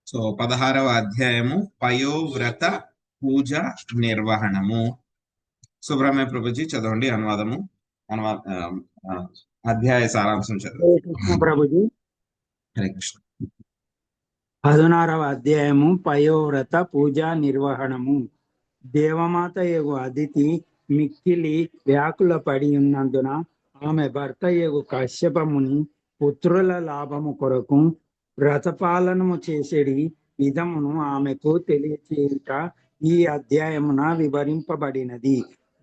So 16వ అధ్యాయము పయోవ్రత పూజ నిర్వహణము. సుబ్రహ్మణ్య ప్రభుజీ చదవండి. అనువాదము అధ్యాయ సారాంశం చదవండి. కృష్ణ ప్రభుజీ. హరే కృష్ణ. 16వ అధ్యాయము పయోవ్రత పూజా నిర్వహణము. దేవమాత యగు అదితి మిక్కిలి వ్యాకుల పడి ఉన్నందున ఆమె భర్త యగు కశ్యపముని పుత్రుల లాభము కొరకు వ్రతపాలనము చేసేడి విధమును ఆమెకు తెలియచేయుట ఈ అధ్యాయమున వివరింపబడినది.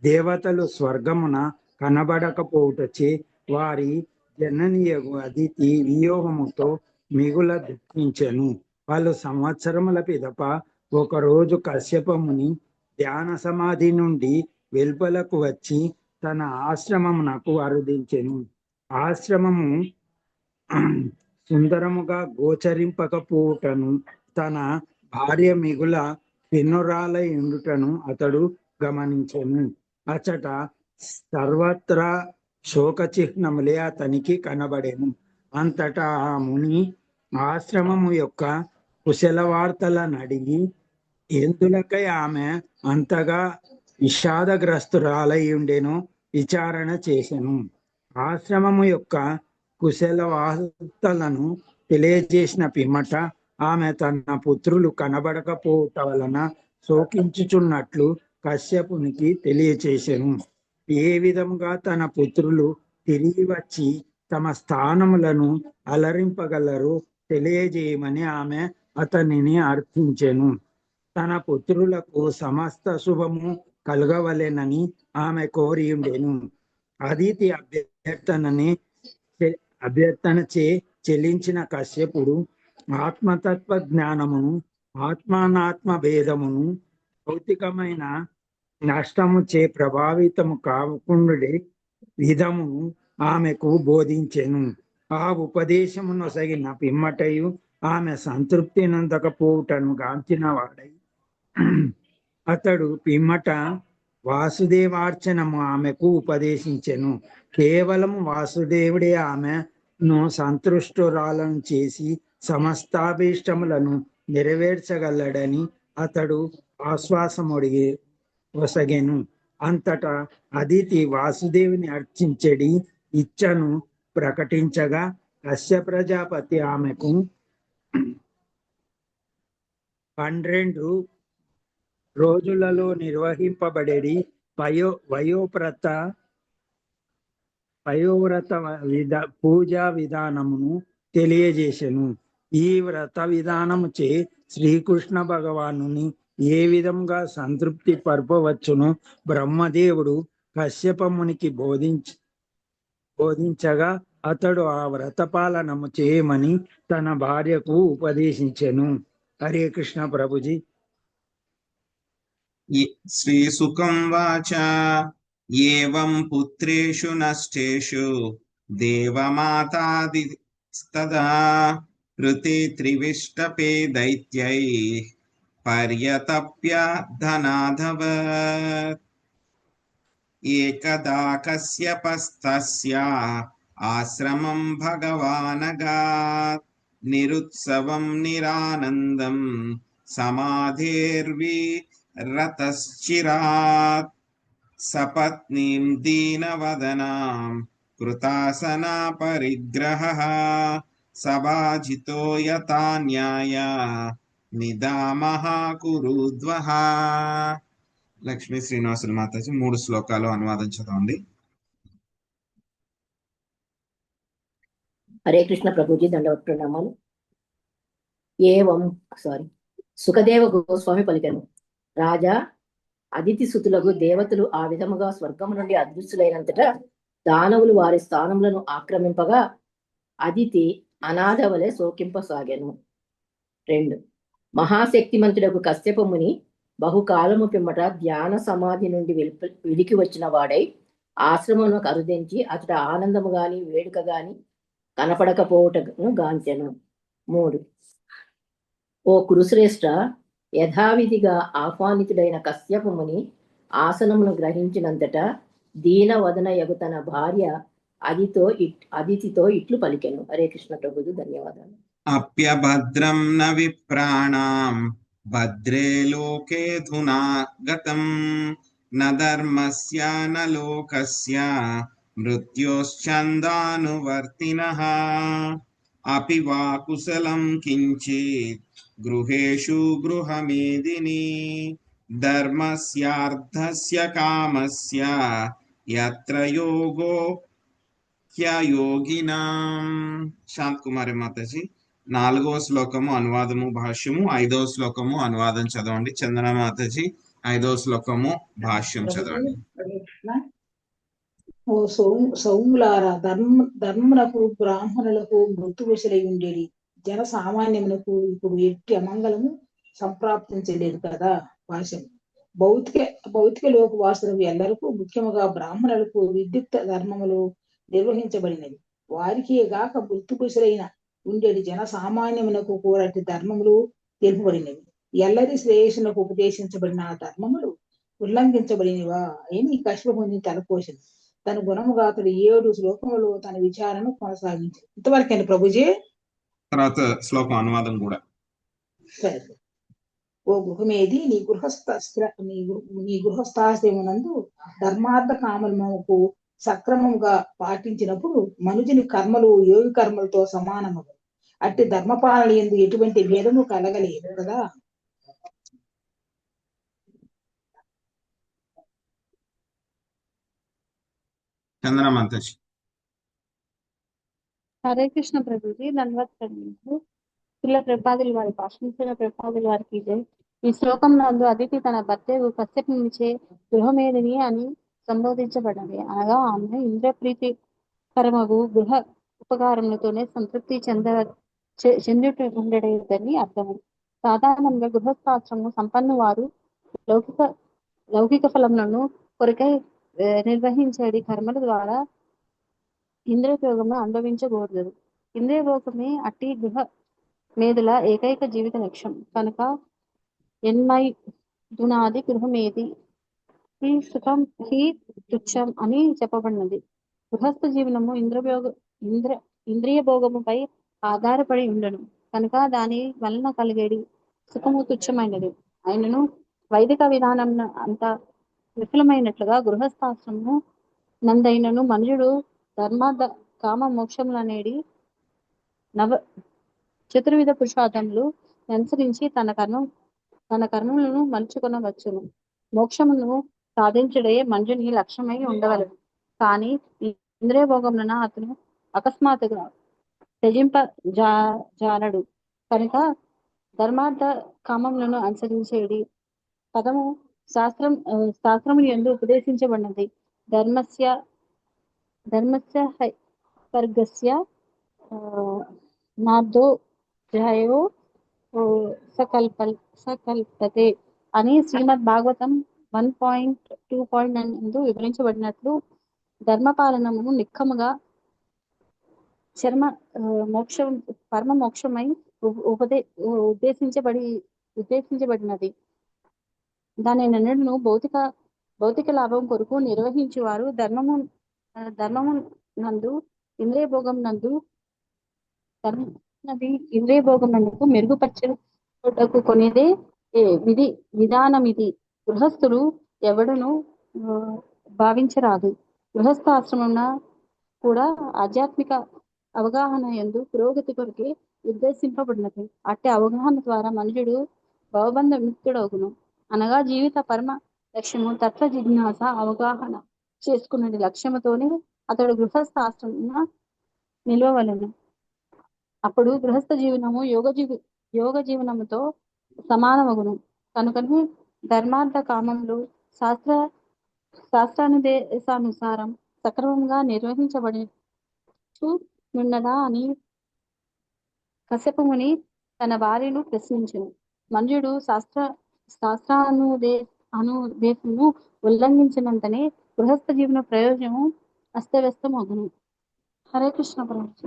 దేవతలు స్వర్గమున కనబడకపోవుటచే వారి జననీయగు అదితి వియోగముతో మిగుల దుఃఖించెను. వాళ్ళు సంవత్సరముల పిదప ఒకరోజు కశ్యపముని ధ్యాన సమాధి నుండి వెలుపలకు వచ్చి తన ఆశ్రమమునకు అరుదించెను. ఆశ్రమము సుందరముగా గోచరింపకపోవుటను తన భార్య మిగుల పెన్నురాలై ఉండుటను అతడు గమనించెను. అచట సర్వత్రా శోక చిహ్నములే అతనికి కనబడెను. అంతటా ఆ ముని ఆశ్రమము యొక్క కుశల వార్తలను అడిగి ఎందులకై ఆమె అంతగా విషాదగ్రస్తురాలై ఉండెనో విచారణ చేసెను. ఆశ్రమము యొక్క కుశల వార్తలను తెలియజేసిన పిమ్మట ఆమె తన పుత్రులు కనబడకపోవట వలన శోకించుచున్నట్లు కశ్యపునికి తెలియచేసెను. ఏ విధంగా తన పుత్రులు తిరిగి వచ్చి తమ స్థానములను అలరింపగలరు తెలియజేయమని ఆమె అతనిని అర్థించెను. తన పుత్రులకు సమస్త శుభము కలగవలెనని ఆమె కోరి ఉండెను. అదితి అభ్యర్థనచే చెల్లించిన కశ్యపుడు ఆత్మతత్వ జ్ఞానమును ఆత్మానాత్మ భేదమును భౌతికమైన నష్టము చే ప్రభావితము కాకుండే విధమును ఆమెకు బోధించెను. ఆ ఉపదేశము నొసగిన పిమ్మటయు ఆమె సంతృప్తి నందకపోవుటను గాంచిన వాడై అతడు పిమ్మట వాసుదేవార్చనము ఆమెకు ఉపదేశించెను. కేవలం వాసుదేవుడే ఆమెను సంతృష్టురాలను చేసి సమస్తాభీష్టములను నెరవేర్చగలడని అతడు ఆశ్వాసముడిగి ఒసగెను. అంతటా అదితి వాసుదేవుని అర్చించెడి ఇచ్చను ప్రకటించగా కశ్య ప్రజాపతి ఆమెకు 12 రోజులలో నిర్వహింపబడేది పయోవ్రత పూజా విధానమును తెలియజేసెను. ఈ వ్రత విధానముచే శ్రీకృష్ణ భగవానుని ఏ విధంగా సంతృప్తి పరపవచ్చును బ్రహ్మదేవుడు కశ్యపమునికి బోధించగా అతడు ఆ వ్రతపాలనము చేయమని తన భార్యకు ఉపదేశించెను. హరే కృష్ణ ప్రభుజీ. శ్రీ సుఖం వాచ ఏవం పుత్రేషు నష్టేషు దేవమాతాదిస్తదా ఋతే త్రివిష్టపే దైత్యై పర్యతప్య ధనాధవ ఏకదా కశ్యపస్తస్య ఆశ్రమం భగవానగాత్ నిరుత్సవం నిరానందం సమాధేర్విరతశ్చిరాత్ సపత్నీం దీనవదనాం కృతాసనా పరిగ్రహః సభాజితో యథా న్యాయ నిదామః కురుద్వః. లక్ష్మీ శ్రీనివాసులు మాతాజీ 3 శ్లోకాలు అనువాదం చదవండి. హరే కృష్ణ ప్రభుజీ. దండవత్ ప్రణామాలు. సుఖదేవ గోస్వామి పలికెను. రాజా, అదితి సుతులకు దేవతలు ఆ విధముగా స్వర్గము నుండి అదృశ్యులైనంతటా దానవులు వారి స్థానములను ఆక్రమింపగా అదితి అనాథ వలె శోకింపసాగాను. 2 మహాశక్తిమంతుడకు కశ్యపముని బహుకాలము పిమ్మట ధ్యాన సమాధి నుండి వెలికి వచ్చిన వాడై ఆశ్రమమును అరుదించి అతడు ఆనందము గాని వేడుక గాని కనపడకపోవటను గాంచెను. 3 ఓ కురుశ్రేష్ఠ, యథావిధిగా ఆహ్వానితుడైన కశ్యపముని ఆసనమును గ్రహించినంతటా దీనవదన యగు తన భార్య అదితితో ఇట్లు పలికెను. హరే కృష్ణ ప్రభుజీ. ధన్యవాదాలు. అప్యభద్రం న విప్రాణాం భద్రే లోకేధునా గతం న ధర్మస్య న లోకస్య మృత్యోశ్చందానువర్తినః అపి వా కుశలం కించిత్ గృహేషు గృహమేదిని ధర్మస్యార్థస్య కామస్య యత్ర యోగో హ్యయోగినాం. శాంత్ కుమారి మాతాజీ 4వ శ్లోకము అనువాదము భాష్యము, 5వ శ్లోకము అనువాదం చదవండి. చందన మాతాజీ 5వ శ్లోకము భాష్యం చదవండి. ఓ సౌములారా, ధర్ములకు బ్రాహ్మణులకు మృత్యువశలై ఉండేది జన సామాన్యములకు ఇప్పుడు ఎట్టి అమంగళము సంప్రాప్తించలేదు కదా. భాష్యం. భౌతిక లోక వాసులకు ఎల్లరకు, ముఖ్యముగా బ్రాహ్మణులకు విద్యుక్త ధర్మములు నిర్వహించబడినవి. వారికి గాక మృత్యుపురుషులైన ఉండేది జన సామాన్యమునకు కూడా ధర్మములు తెలుపబడినవి. ఎల్లరి శ్రేయస్సునకు ఉపదేశించబడిన ఆ ధర్మములు ఉల్లంఘించబడినవా అని కశ్యపుని తలపోసింది. తన గుణముగా అతడు 7 శ్లోకములలో తన విచారణను కొనసాగించాడు. ఇంతవరకండి ప్రభుజీ. తర్వాత శ్లోకం అనువాదం కూడా. సరే. ఓ గృహమేది, నీ గృహస్థాశ్రయమునందు ధర్మార్థ కామములకు సక్రమముగా పాటించినప్పుడు మనుజుని కర్మలు యోగి కర్మలతో సమానము. అట్టి ధర్మపాలన యందు ఎటువంటి భేదము కలగలేదు కదా. చందన మాతాజీ. హరే కృష్ణ ప్రభుజీ. ధన్యవాద ప్రభుజీ. పిల్ల ప్రపాదుల వారి భాషించిన ప్రపాదుల వారికి ఇదే. ఈ శ్లోకం నందు అదితి తన భర్త కశ్యపు నుంచే గృహమేదిని అని సంబోధించబడినది. అనగా ఆమె ఇంద్రప్రీతికరమగు గృహ ఉపకారములతోనే సంతృప్తి చెందుతూ ఉండేదని అర్థము. సాధారణంగా గృహస్థాశ్రము సంపన్ను వారు లౌకిక ఫలములను కొరకై నిర్వహించేది కర్మల ద్వారా ఇంద్రియభోగము అనుభవించకూడదు. ఇంద్రియభోగమే అట్టి గృహ మేధుల ఏకైక జీవిత లక్ష్యం కనుక ఎన్మైదునాది గృహమేది ఈ సుఖం హి తుచ్చం అని చెప్పబడినది. గృహస్థ జీవనము ఇంద్రియ భోగముపై ఆధారపడి ఉండను కనుక దాని వలన కలిగేది సుఖము తుచ్చమైనది. ఆయనను వైదిక విధానం అంత విఫలమైనట్లుగా గృహస్థాశ్రమము నందైనను మనుషుడు ధర్మార్థ కామ మోక్షములనేది చతుర్విధ పురుషార్థములు అనుసరించి తన కర్మలను మలుచుకొనవచ్చును. మోక్షమును సాధించడే మనుషుని లక్ష్యమై ఉండవలను. కానీ ఇంద్రియ భోగమున అతను అకస్మాత్తుగా త్యజింపజాలడు కనుక ధర్మార్థ కామములను అనుసరించేది పదము శాస్త్రము యందు ఉపదేశించబడినది. ధర్మస్య వర్గస్య నార్దో జయో సకల్పతే అని శ్రీమద్ భాగవతం 1.2.9 వివరించబడినట్లు ధర్మపాలనమును నిక్కముగా పరమ మోక్షమై ఉద్దేశించబడినది. దాని నిన్నను భౌతిక లాభం కొరకు నిర్వహించేవారు ధర్మము నందు ఇంద్రియ భోగం నందు ఇంద్రియ భోగం నందుకు మెరుగుపరచకు కొనేదే విధానం ఇది. గృహస్థులు ఎవడును భావించరాదు. గృహస్థాశ్రమం కూడా ఆధ్యాత్మిక అవగాహన యందు పురోగతి కొరకే ఉద్దేశింపబడినది. అట్టి అవగాహన ద్వారా మనుషుడు భవబంధ ముక్తుడగును. అనగా జీవిత పరమ లక్ష్యము తత్వ జిజ్ఞాస అవగాహన చేసుకున్నది లక్ష్యముతోనే అతడు గృహస్థాశ్రమ నిలవవలెను. అప్పుడు గృహస్థ జీవనము యోగ జీవనముతో సమానమగును. కనుకనే ధర్మార్థ కామములు శాస్త్రానుదేశానుసారం సక్రమంగా నిర్వహించబడుచున్నదా అని కశ్యపుముని తన భార్యను ప్రశ్నించును. మనుజుడు శాస్త్రానుదేశమును ఉల్లంఘించినంతనే గృహస్థ జీవన ప్రయోజనము అస్తవ్యస్తమగును. హరే కృష్ణ ప్రభుజీ.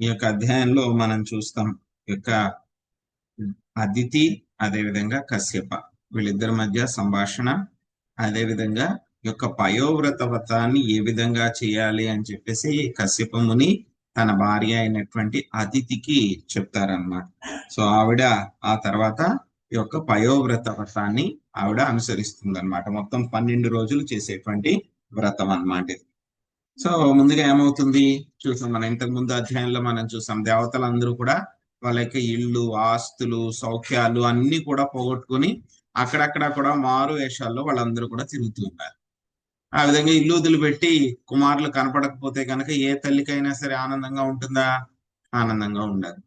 ఈ యొక్క అధ్యాయంలో మనం చూస్తాం యొక్క అదితి అదేవిధంగా కశ్యప వీళ్ళిద్దరి మధ్య సంభాషణ, అదేవిధంగా యొక్క పయోవ్రత వ్రతాన్ని ఏ విధంగా చేయాలి అని చెప్పేసి కశ్యప ముని తన భార్య అయినటువంటి అదితికి చెప్తారనమాట. సో ఆవిడ ఆ తర్వాత ఈ యొక్క పయోవ్రత వ్రతాన్ని ఆవిడ అనుసరిస్తుంది అనమాట. మొత్తం 12 రోజులు చేసేటువంటి వ్రతం అన్నమాట ఇది. సో ముందుగా ఏమవుతుంది చూసాం, మనం ఇంతకు ముందు అధ్యాయంలో మనం చూసాం, దేవతలందరూ కూడా వాళ్ళ యొక్క ఇళ్ళు, ఆస్తులు, సౌఖ్యాలు అన్ని కూడా పోగొట్టుకుని అక్కడక్కడ కూడా మారు వేషాల్లో వాళ్ళందరూ కూడా తిరుగుతూ ఉన్నారు. ఆ విధంగా ఇల్లు వదిలిపెట్టి కుమారులు కనపడకపోతే కనుక ఏ తల్లికైనా సరే ఆనందంగా ఉంటుందా? ఆనందంగా ఉండదు.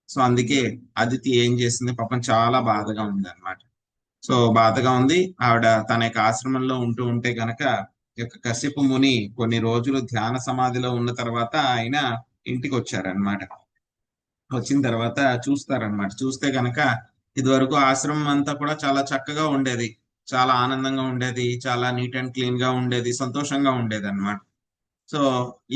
సో అందుకే అదితి ఏం చేసింది, పాపం చాలా బాధగా ఉంది అనమాట. సో బాధగా ఉంది. ఆవిడ తన యొక్క ఆశ్రమంలో ఉంటూ ఉంటే కనుక ఈ యొక్క కశ్యప ముని కొన్ని రోజులు ధ్యాన సమాధిలో ఉన్న తర్వాత ఆయన ఇంటికి వచ్చారనమాట. వచ్చిన తర్వాత చూస్తారనమాట. చూస్తే కనుక ఇదివరకు ఆశ్రమం అంతా కూడా చాలా చక్కగా ఉండేది, చాలా ఆనందంగా ఉండేది, చాలా నీట్ అండ్ క్లీన్ గా ఉండేది, సంతోషంగా ఉండేది అనమాట. సో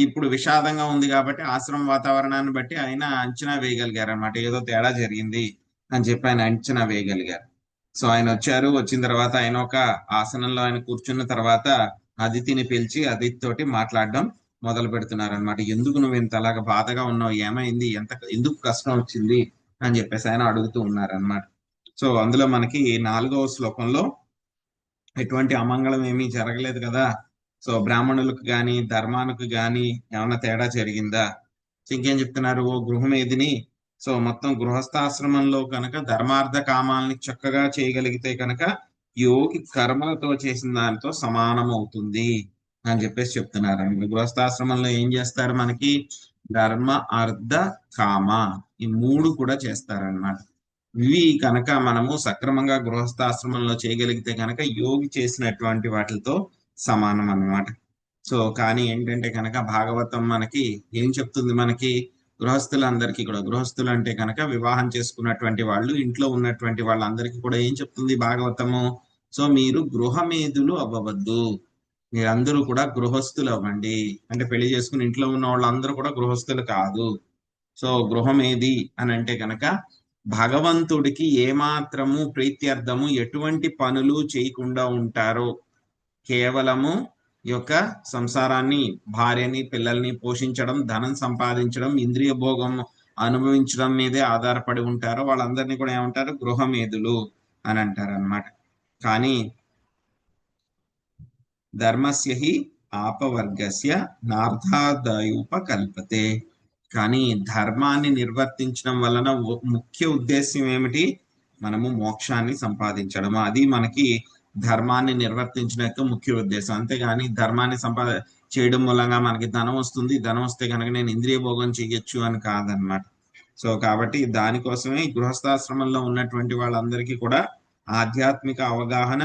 ఇప్పుడు విషాదంగా ఉంది కాబట్టి ఆశ్రమ వాతావరణాన్ని బట్టి ఆయన అంచనా వేయగలిగారు అనమాట, ఏదో తేడా జరిగింది అని చెప్పి ఆయన అంచనా వేయగలిగారు. సో ఆయన వచ్చారు. వచ్చిన తర్వాత ఆయన ఒక ఆసనంలో ఆయన కూర్చున్న తర్వాత అదితిని పిలిచి అదితి తోటి మాట్లాడడం మొదలు పెడుతున్నారు అనమాట. ఎందుకు నువ్వు ఇంతలాగా బాధగా ఉన్నావు, ఏమైంది, ఎందుకు కష్టం వచ్చింది అని చెప్పేసి ఆయన అడుగుతూ ఉన్నారనమాట. సో అందులో మనకి 4వ శ్లోకంలో ఎటువంటి అమంగళం ఏమీ జరగలేదు కదా, సో బ్రాహ్మణులకు గాని ధర్మానికి గాని ఏమన్నా తేడా జరిగిందా? ఇంకేం చెప్తున్నారు, ఓ గృహమేదిని, సో మొత్తం గృహస్థాశ్రమంలో కనుక ధర్మార్థ కామాలని చక్కగా చేయగలిగితే కనుక యోగి కర్మలతో చేసిన దానితో సమానం అవుతుంది అని చెప్పేసి చెప్తున్నారు. గృహస్థాశ్రమంలో ఏం చేస్తారు, మనకి ధర్మ, అర్థ, కామ ఈ 3 కూడా చేస్తారన్నమాట. ఇవి కనుక మనము సక్రమంగా గృహస్థాశ్రమంలో చేయగలిగితే కనుక యోగి చేసినటువంటి వాటితో సమానం అన్నమాట. సో కానీ ఏంటంటే కనుక భాగవతం మనకి ఏం చెప్తుంది, మనకి గృహస్థులందరికీ కూడా, గృహస్థులు అంటే కనుక వివాహం చేసుకున్నటువంటి వాళ్ళు, ఇంట్లో ఉన్నటువంటి వాళ్ళందరికీ కూడా ఏం చెప్తుంది భాగవతము, సో మీరు గృహమేధులు అవ్వవద్దు, మీరందరూ కూడా గృహస్థులు అవ్వండి. అంటే పెళ్లి చేసుకుని ఇంట్లో ఉన్న వాళ్ళందరూ కూడా గృహస్థులు కాదు. సో గృహం ఏది అని అంటే కనుక భగవంతుడికి ఏమాత్రము ప్రీత్యర్థము ఎటువంటి పనులు చేయకుండా ఉంటారో, కేవలము ఈ యొక్క సంసారాన్ని, భార్యని, పిల్లల్ని పోషించడం, ధనం సంపాదించడం, ఇంద్రియ భోగం అనుభవించడం మీదే ఆధారపడి ఉంటారో వాళ్ళందరినీ కూడా ఏమంటారు, గృహమేధులు అని అంటారు అన్నమాట. కానీ ధర్మస్య హి ఆపవర్గస్య నార్థాదయుపకల్పతే, కానీ ధర్మాన్ని నిర్వర్తించడం వలన ముఖ్య ఉద్దేశ్యం ఏమిటి, మనము మోక్షాన్ని సంపాదించడం. అది మనకి ధర్మాన్ని నిర్వర్తించడం యొక్క ముఖ్య ఉద్దేశం. అంతేగాని ధర్మాన్ని చేయడం మూలంగా మనకి ధనం వస్తుంది, ధనం వస్తే కనుక నేను ఇంద్రియ భోగం చేయొచ్చు అని కాదనమాట. సో కాబట్టి దానికోసమే గృహస్థాశ్రమంలో ఉన్నటువంటి వాళ్ళందరికీ కూడా ఆధ్యాత్మిక అవగాహన,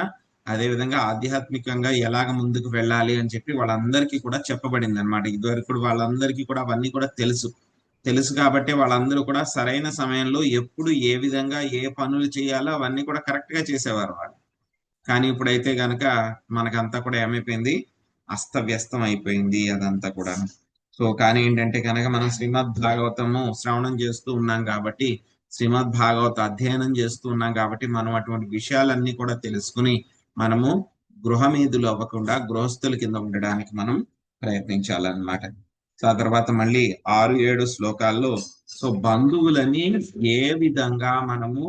అదేవిధంగా ఆధ్యాత్మికంగా ఎలాగ ముందుకు వెళ్ళాలి అని చెప్పి వాళ్ళందరికీ కూడా చెప్పబడింది అనమాట. ఇదివరకు వాళ్ళందరికీ కూడా అవన్నీ కూడా తెలుసు కాబట్టి వాళ్ళందరూ కూడా సరైన సమయంలో ఎప్పుడు ఏ విధంగా ఏ పనులు చేయాలో అవన్నీ కూడా కరెక్ట్ గా చేసేవారు వాళ్ళు. కానీ ఇప్పుడైతే గనక మనకంతా కూడా ఏమైపోయింది, అస్తవ్యస్తం అయిపోయింది అదంతా కూడా. సో కానీ ఏంటంటే కనుక మనం శ్రీమద్ భాగవతము శ్రవణం చేస్తూ ఉన్నాం కాబట్టి, శ్రీమద్ భాగవత అధ్యయనం చేస్తూ ఉన్నాం కాబట్టి మనం అటువంటి విషయాలన్నీ కూడా తెలుసుకుని మనము గృహమేధులు అవ్వకుండా గృహస్థుల కింద ఉండడానికి మనం ప్రయత్నించాలన్నమాట. సో ఆ తర్వాత మళ్ళీ 6-7 శ్లోకాల్లో సో బంధువులని ఏ విధంగా మనము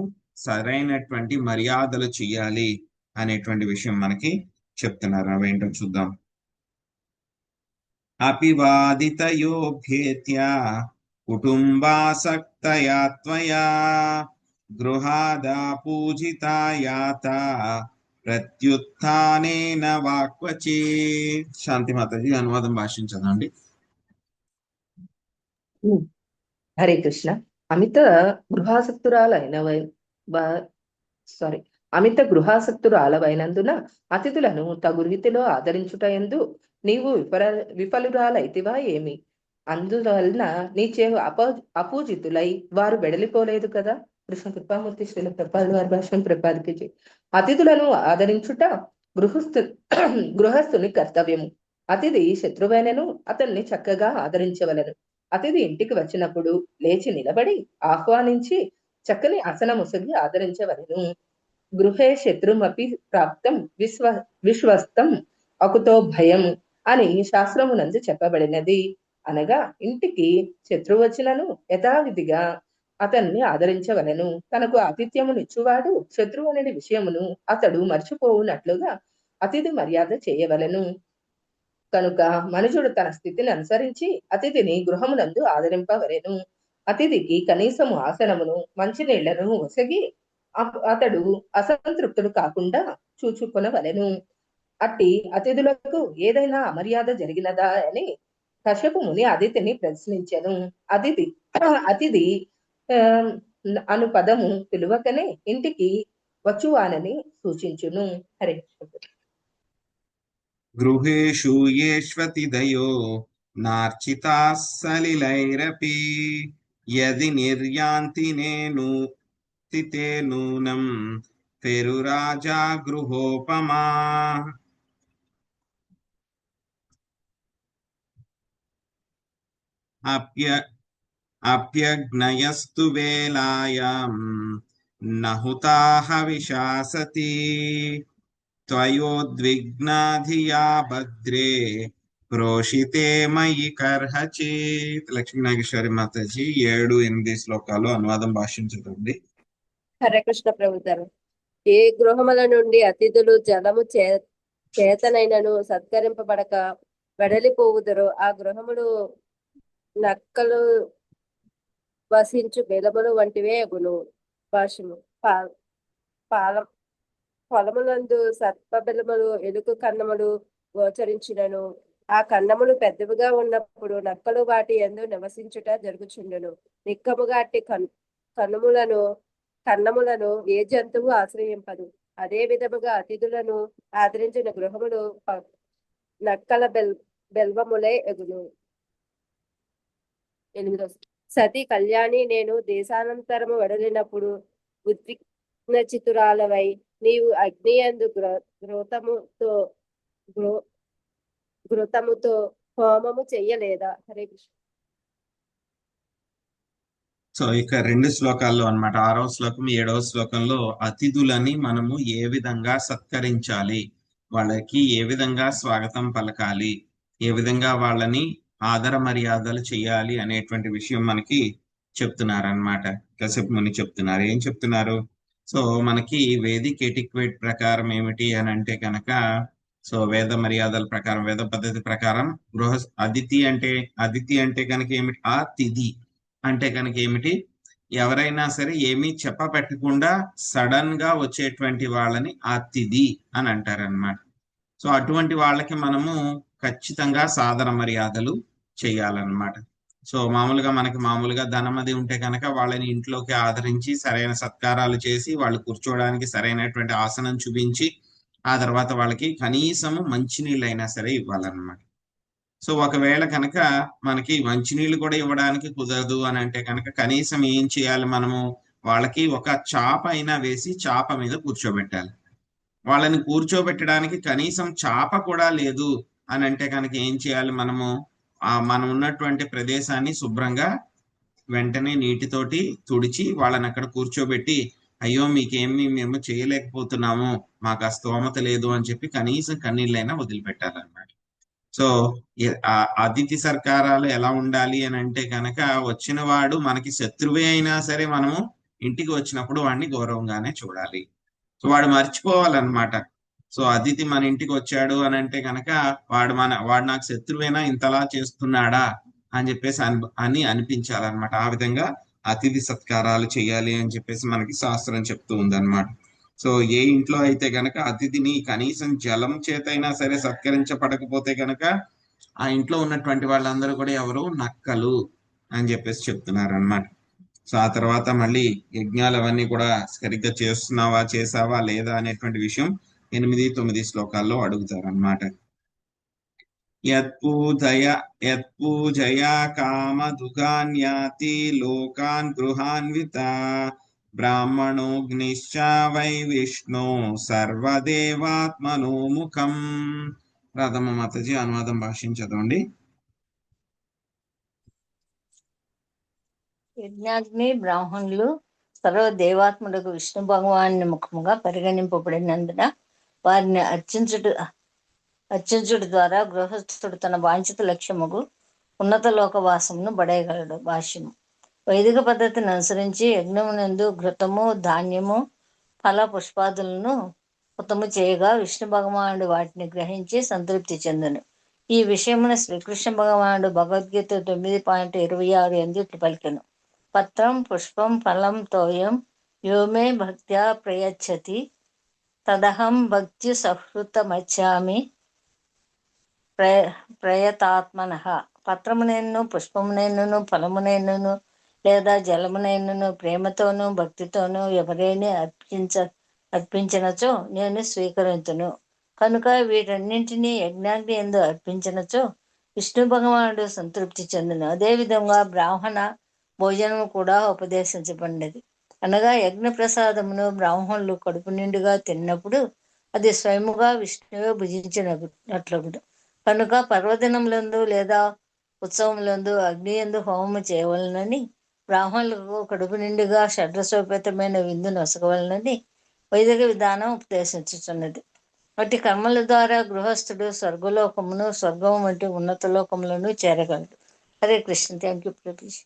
సరైనటువంటి మర్యాదలు చేయాలి అనేటువంటి విషయం మనకి చెప్తున్నారు. అవేంటో చూద్దాం. అపివాదితయోభ్యేత్య కుటుంబాసక్తయా త్వయా గృహాదా పూజితాయాత ప్రత్యుత్థానేన వాక్వచే. శాంతి మాతాజీ అనువాదం భాషించదండి. హరే కృష్ణ. అమిత గృహాసక్తురాలవైనందున అతిథులను తగు రీతిలో ఆదరించుటయందు నీవు విఫలురాలైతివా ఏమి? అందువలన నీ చేవు అపూజితులై వారు వెడలిపోలేదు కదా. కృష్ణ కృపామూర్తి శ్రీల ప్రపాద వారి భాషను ప్రపాదికి. అతిథులను ఆదరించుట గృహస్థుని కర్తవ్యము. అతిథి శత్రువైనను అతన్ని చక్కగా ఆదరించవలను. అతిథి ఇంటికి వచ్చినప్పుడు లేచి నిలబడి ఆహ్వానించి చక్కని ఆసనముసగి ఆదరించవలను. గృహే శత్రుమపి ప్రాప్తం విశ్వస్తం అకుతో భయం అని శాస్త్రమునందు చెప్పబడినది. అనగా ఇంటికి శత్రువు వచ్చినను యథావిధిగా అతన్ని ఆదరించవలెను. తనకు ఆతిథ్యమునిచ్చువాడు శత్రువు అనే విషయమును అతడు మర్చిపోవునట్లుగా అతిథి మర్యాద చేయవలెను. కనుక మనుషుడు తన స్థితిని అనుసరించి అతిథిని గృహమునందు ఆదరింపవలెను. అతిథికి కనీసము ఆసనమును మంచినీళ్లను ఒసగి అతడు అసంతృప్తుడు కాకుండా చూచుకొనవలెను. అట్టి అతిథులకు ఏదైనా అమర్యాద జరిగినదా అని కశ్యపు ముని అతిథిని ప్రశ్నించెను. అతిథి అను పదము పిలువకనే ఇంటికి వచ్చువానని సూచించును. హరే గృహేషు యేష్వతిదయో నార్చితాः సలిలైరపి యది నిర్యాంతి నేను తే నూనం పెరురాజా గృహోపమా. అప్యగ్నయస్తు వేలాయాం నహుతాః విశాసతి త్వయోద్విగ్నాధియా భద్రే ప్రోషితే మయి కర్హచిత్. లక్ష్మీనాగేశ్వరి మాతాజీ 7-8 శ్లోకాలు అనువాదం భాషించదండి. హరే కృష్ణ ప్రభుత్వం. ఏ గృహముల నుండి అతిథులు జలము చేతనైనను సత్కరింపబడక వెడలిపోవుదరో ఆ గృహములు నక్కలు వసించు బెలములు వంటివే అగును. భాష్యము. పొలములందు సర్పబెలములు ఎలుక కన్నములు గోచరించినను ఆ కన్నములు పెద్దవిగా ఉన్నప్పుడు నక్కలు వాటి యందు నివసించుట జరుగుచుండును. నిక్కముగా అట్టి కన్నములను ఏ జంతువు ఆశ్రయింపదు. అదే విధముగా అతిథులను ఆదరించిన గృహములు నక్కల బెల్వములే ఎగును. 8. సతీ కళ్యాణి, నేను దేశానంతరము వెడలినప్పుడు ఉద్విగ్న చితురాలవై నీవు అగ్నియందు ఘృతముతో హోమము చెయ్యలేదా? హరే కృష్ణ. సో ఇక 2 శ్లోకాల్లో అన్నమాట, 6వ శ్లోకం 7వ శ్లోకంలో అతిథులని మనము ఏ విధంగా సత్కరించాలి, వాళ్ళకి ఏ విధంగా స్వాగతం పలకాలి, ఏ విధంగా వాళ్ళని ఆదర మర్యాదలు చేయాలి అనేటువంటి విషయం మనకి చెప్తున్నారు అన్నమాట. కశ్యప ముని చెప్తున్నారు. ఏం చెప్తున్నారు? సో మనకి వేదిక్ ఎటిక్వేట్ ప్రకారం ఏమిటి అని అంటే కనుక, సో వేద మర్యాదల ప్రకారం, వేద పద్ధతి ప్రకారం అతిథి అంటే కనుక ఏమిటి? ఆ తిథి అంటే కనుక ఏమిటి? ఎవరైనా సరే ఏమీ చెప్పపెట్టకుండా సడన్ గా వచ్చేటువంటి వాళ్ళని అతిథి అని అంటారనమాట. సో అటువంటి వాళ్ళకి మనము ఖచ్చితంగా సాదర మర్యాదలు చేయాలన్నమాట. సో మామూలుగా ధనం అది ఉంటే కనుక వాళ్ళని ఇంట్లోకి ఆదరించి సరైన సత్కారాలు చేసి వాళ్ళు కూర్చోవడానికి సరైనటువంటి ఆసనం చూపించి ఆ తర్వాత వాళ్ళకి కనీసము మంచినీళ్ళైనా సరే ఇవ్వాలన్నమాట. సో ఒకవేళ కనుక మనకి మంచినీళ్ళు కూడా ఇవ్వడానికి కుదరదు అని అంటే కనుక కనీసం ఏం చేయాలి? మనము వాళ్ళకి ఒక చాప అయినా వేసి చాప మీద కూర్చోబెట్టాలి. వాళ్ళని కూర్చోబెట్టడానికి కనీసం చాప కూడా లేదు అని అంటే కనుక ఏం చేయాలి? మనం ఉన్నటువంటి ప్రదేశాన్ని శుభ్రంగా వెంటనే నీటితోటి తుడిచి వాళ్ళని అక్కడ కూర్చోబెట్టి, అయ్యో మేము చేయలేకపోతున్నాము, మాకు ఆ స్తోమత లేదు అని చెప్పి కనీసం కన్నీళ్ళైనా వదిలిపెట్టాలన్నమాట. సో అతిథి సత్కారాలు ఎలా ఉండాలి అని అంటే కనుక, వచ్చిన వాడు మనకి శత్రువే అయినా సరే మనము ఇంటికి వచ్చినప్పుడు వాడిని గౌరవంగానే చూడాలి. సో వాడు మర్చిపోవాలన్నమాట. సో అతిథి మన ఇంటికి వచ్చాడు అని అంటే కనుక వాడు నాకు శత్రువేనా, ఇంతలా చేస్తున్నాడా అని చెప్పేసి అనిపించాలన్నమాట. ఆ విధంగా అతిథి సత్కారాలు చేయాలి అని చెప్పేసి మనకి శాస్త్రం చెప్తూ ఉందన్నమాట. సో ఏ ఇంట్లో అయితే గనక అతిథిని కనీసం జలం చేతైనా సరే సత్కరించబడకపోతే గనక ఆ ఇంట్లో ఉన్నటువంటి వాళ్ళందరూ కూడా ఎవరు? నక్కలు అని చెప్పేసి చెప్తున్నారు అన్నమాట. సో ఆ తర్వాత మళ్ళీ యజ్ఞాలు అవన్నీ కూడా సరిగ్గా చేసావా లేదా అనేటువంటి విషయం 8-9 శ్లోకాల్లో అడుగుతారు అన్నమాట. యత్పూజయా కామదుగాన్యాతి లోకాన్ గృహాన్విత బ్రాహ్మణోగ్నిశ్చ వై విష్ణు సర్వదేవాత్మనోముఖం. రాధమ్మ మాతాజీ అనువాదం భాషించదండి. యజ్ఞాగ్ని బ్రాహ్మణులు సర్వదేవాత్ములకు విష్ణు భగవాన్ని ముఖముగా పరిగణింపబడినందున వారిని అత్యుజుడి ద్వారా గృహస్థుడు తన వాంఛిత లక్ష్యముకు ఉన్నత లోకవాసమును బడేయగలడు. భాష్యము. వైదిక పద్ధతిని అనుసరించి యజ్ఞమునందు ఘృతము, ధాన్యము, ఫల పుష్పాదులను హుతము చేయగా విష్ణు భగవానుడు వాటిని గ్రహించి సంతృప్తి చెందును. ఈ విషయమున శ్రీకృష్ణ భగవానుడు భగవద్గీత 9.26 యందు ఇట్లు పలికెను: పత్రం పుష్పం ఫలం తోయం యోమే భక్త్యా ప్రయచ్చతి తదహం భక్తి సహృతమచ్చామి ప్రయతాత్మనః. పత్రమునైనను పుష్పమునైనను ఫలమునైనను లేదా జలమునైనను ప్రేమతోనూ భక్తితోనూ ఎవరైనా అర్పించినచో నేను స్వీకరించును. కనుక వీటన్నింటినీ యజ్ఞాగ్ని యందు అర్పించినచో విష్ణు భగవానుడు సంతృప్తి చెందును. అదేవిధంగా బ్రాహ్మణ భోజనము కూడా ఉపదేశించబడినది. అనగా యజ్ఞ ప్రసాదమును బ్రాహ్మణులు కడుపు నిండుగా తిన్నప్పుడు అది స్వయముగా విష్ణువే భుజించినట్లగును. కనుక పర్వదినములందు లేదా ఉత్సవములందు అగ్నియందు హోమము చేయవలనని, బ్రాహ్మణులకు కడుపు నిండుగా షడ్రసోపేతమైన విందు నొసగవలనని వైదిక విధానం ఉపదేశించుతున్నది. వాటి కర్మల ద్వారా గృహస్థుడు స్వర్గలోకమును, స్వర్గం వంటి ఉన్నత లోకములను చేరగలడు. Hare Krishna. Thank you Pratish.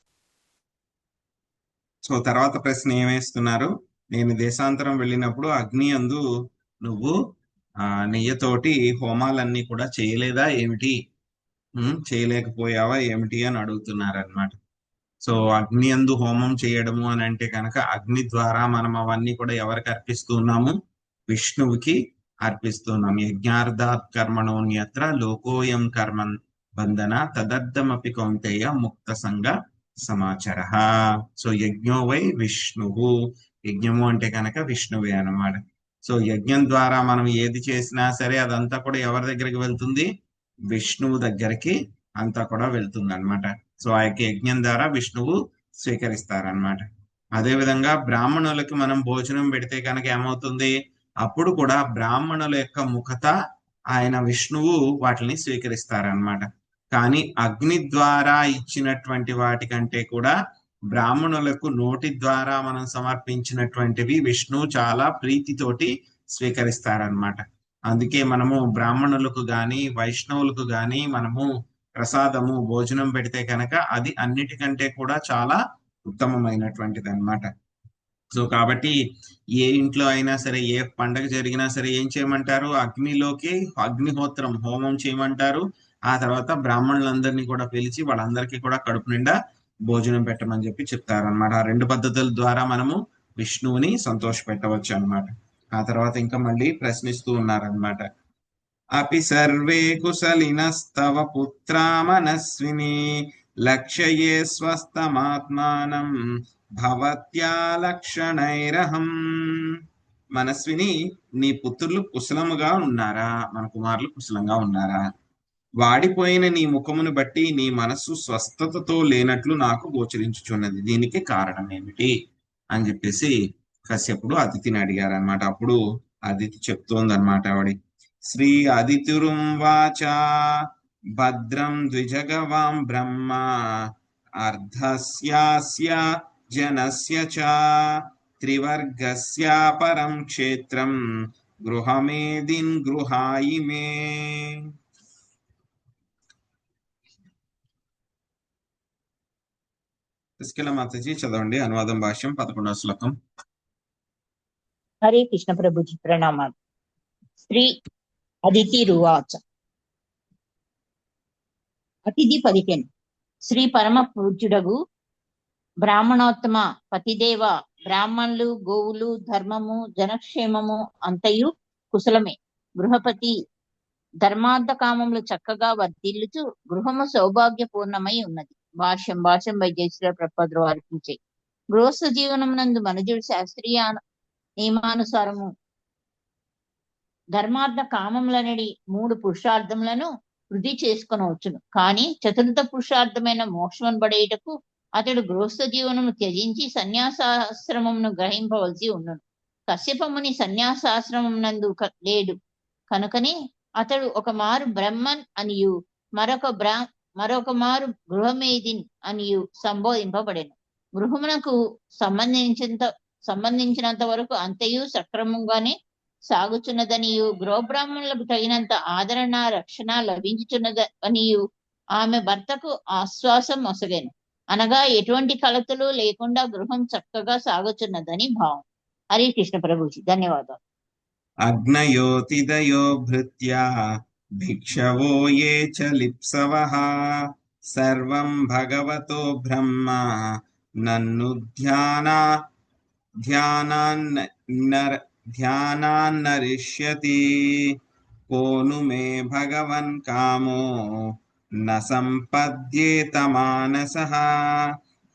So తర్వాత ప్రశ్న ఏమేస్తున్నారు? నేను దేశాంతరం వెళ్ళినప్పుడు అగ్ని అందు నువ్వు నెయ్యతోటి హోమాలన్నీ కూడా చేయలేదా ఏమిటి? చేయలేకపోయావా ఏమిటి అని అడుగుతున్నారు అనమాట. సో అగ్ని అందు హోమం చేయడము అని అంటే కనుక అగ్ని ద్వారా మనం అవన్నీ కూడా ఎవరికి అర్పిస్తున్నాము? విష్ణువుకి అర్పిస్తున్నాం. యజ్ఞార్థాత్ కర్మణోన్యత్ర లోకోయం కర్మన్ బంధన తదర్థమపి కౌంతేయ ముక్త సంగ సమాచార. సో యజ్ఞో వై విష్ణువు. యజ్ఞము అంటే కనుక విష్ణువే అన్నమాట. సో యజ్ఞం ద్వారా మనం ఏది చేసినా సరే అదంతా కూడా ఎవరి దగ్గరికి వెళ్తుంది? విష్ణువు దగ్గరికి అంతా కూడా వెళ్తుంది అనమాట. సో ఆ యొక్క యజ్ఞం ద్వారా విష్ణువు స్వీకరిస్తారనమాట. అదేవిధంగా బ్రాహ్మణులకి మనం భోజనం పెడితే కనుక ఏమవుతుంది? అప్పుడు కూడా బ్రాహ్మణుల యొక్క ముఖత ఆయన విష్ణువు వాటిని స్వీకరిస్తారనమాట. కానీ అగ్ని ద్వారా ఇచ్చినటువంటి వాటికంటే కూడా బ్రాహ్మణులకు నోటి ద్వారా మనం సమర్పించినటువంటివి విష్ణువు చాలా ప్రీతితోటి స్వీకరిస్తారనమాట. అందుకే మనము బ్రాహ్మణులకు గాని వైష్ణవులకు గాని మనము ప్రసాదము భోజనం పెడితే కనుక అది అన్నిటికంటే కూడా చాలా ఉత్తమమైనటువంటిది అనమాట. సో కాబట్టి ఏ ఇంట్లో అయినా సరే, ఏ పండగ జరిగినా సరే ఏం చేయమంటారు? అగ్నిలోకి అగ్నిహోత్రం హోమం చేయమంటారు. ఆ తర్వాత బ్రాహ్మణులందరినీ కూడా పిలిచి వాళ్ళందరికీ కూడా కడుపు నిండా భోజనం పెట్టమని చెప్పి చెప్తారనమాట. ఆ రెండు పద్ధతుల ద్వారా మనము విష్ణువుని సంతోష పెట్టవచ్చు అనమాట. ఆ తర్వాత ఇంకా మళ్ళీ ప్రశ్నిస్తూ ఉన్నారనమాట. అపి సర్వే కుశలినస్తవ పుత్రా మనస్విని లక్ష్యయే స్వస్థమాత్మానం భవత్యా లక్షణైరహం. మనస్విని, నీ పుత్రులు కుశలముగా ఉన్నారా? మన కుమారులు కుశలంగా ఉన్నారా? వాడిపోయిన నీ ముఖమును బట్టి నీ మనస్సు స్వస్థతతో లేనట్లు నాకు గోచరించుచున్నది. దీనికి కారణం ఏమిటి అని చెప్పేసి కశ్యపుడు అదితిని అడిగారు అనమాట. అప్పుడు అదితి చెప్తోంది అనమాట. ఆవిడ శ్రీ అదితిరుం వాచ భద్రం ద్విజగవాం బ్రహ్మ అర్ధస్యాస్య జనస్య చ త్రివర్గస్య పరం క్షేత్రం గృహమేదిన్ గృహాయిమే. పుష్కల మాతాజీ చదవండి. అనువాదం భాష్యం 11వ శ్లోకం. హరే కృష్ణ ప్రభుజీ ప్రణామాలు. శ్రీ అదితి రువాచ. అతిథి పలికెను: శ్రీ పరమ పూజ్యుడగు బ్రాహ్మణోత్తమ పతిదేవ, బ్రాహ్మణులు, గోవులు, ధర్మము, జనక్షేమము అంతయు కుశలమే. గృహపతి ధర్మార్థ కామములు చక్కగా వర్ధిల్లుచు గృహము సౌభాగ్యపూర్ణమై ఉన్నది. భాష్యం బై జయశ్రీ ప్రపద్రు అర్పించే. గృహస్థ జీవనం నందు మనుజుడు శాస్త్రీయ నియమానుసారము ధర్మార్థ కామములనడి 3 పురుషార్థములను వృద్ధి చేసుకొనవచ్చును. కానీ చతుర్థ పురుషార్థమైన మోక్షమును పడేటకు అతడు గృహస్థ జీవనము త్యజించి సన్యాసాశ్రమమును గ్రహింపవలసి ఉన్నను. కశ్యపముని సన్యాసాశ్రమం నందు లేడు కనుకనే అతడు ఒక మారు బ్రహ్మన్ అనియు మరొక మారు గృహమేదిన్ అనియు సంబోధింపబడెను. గృహమునకు సంబంధించినంత వరకు అంతయు సక్రమంగానే సాగుచున్నదనియు గృహబ్రాహ్మణులకు తగినంత ఆదరణ రక్షణ లభించుచున్నదనియు ఆమె భర్తకు ఆశ్వాసం మొసగెను. అనగా ఎటువంటి కలతలు లేకుండా గృహం చక్కగా సాగుచున్నదని భావం. హరే కృష్ణ ప్రభుజీ, ధన్యవాదాలు. అగ్నయోతిదయో భృత్యా భిక్షవో ఏ చ లిప్సవః సర్వం భగవతో బ్రహ్మ నన్ను ధ్యానాన్నరిష్యతి కోను మే భగవన్ కామో న సంపద్యేత మానసః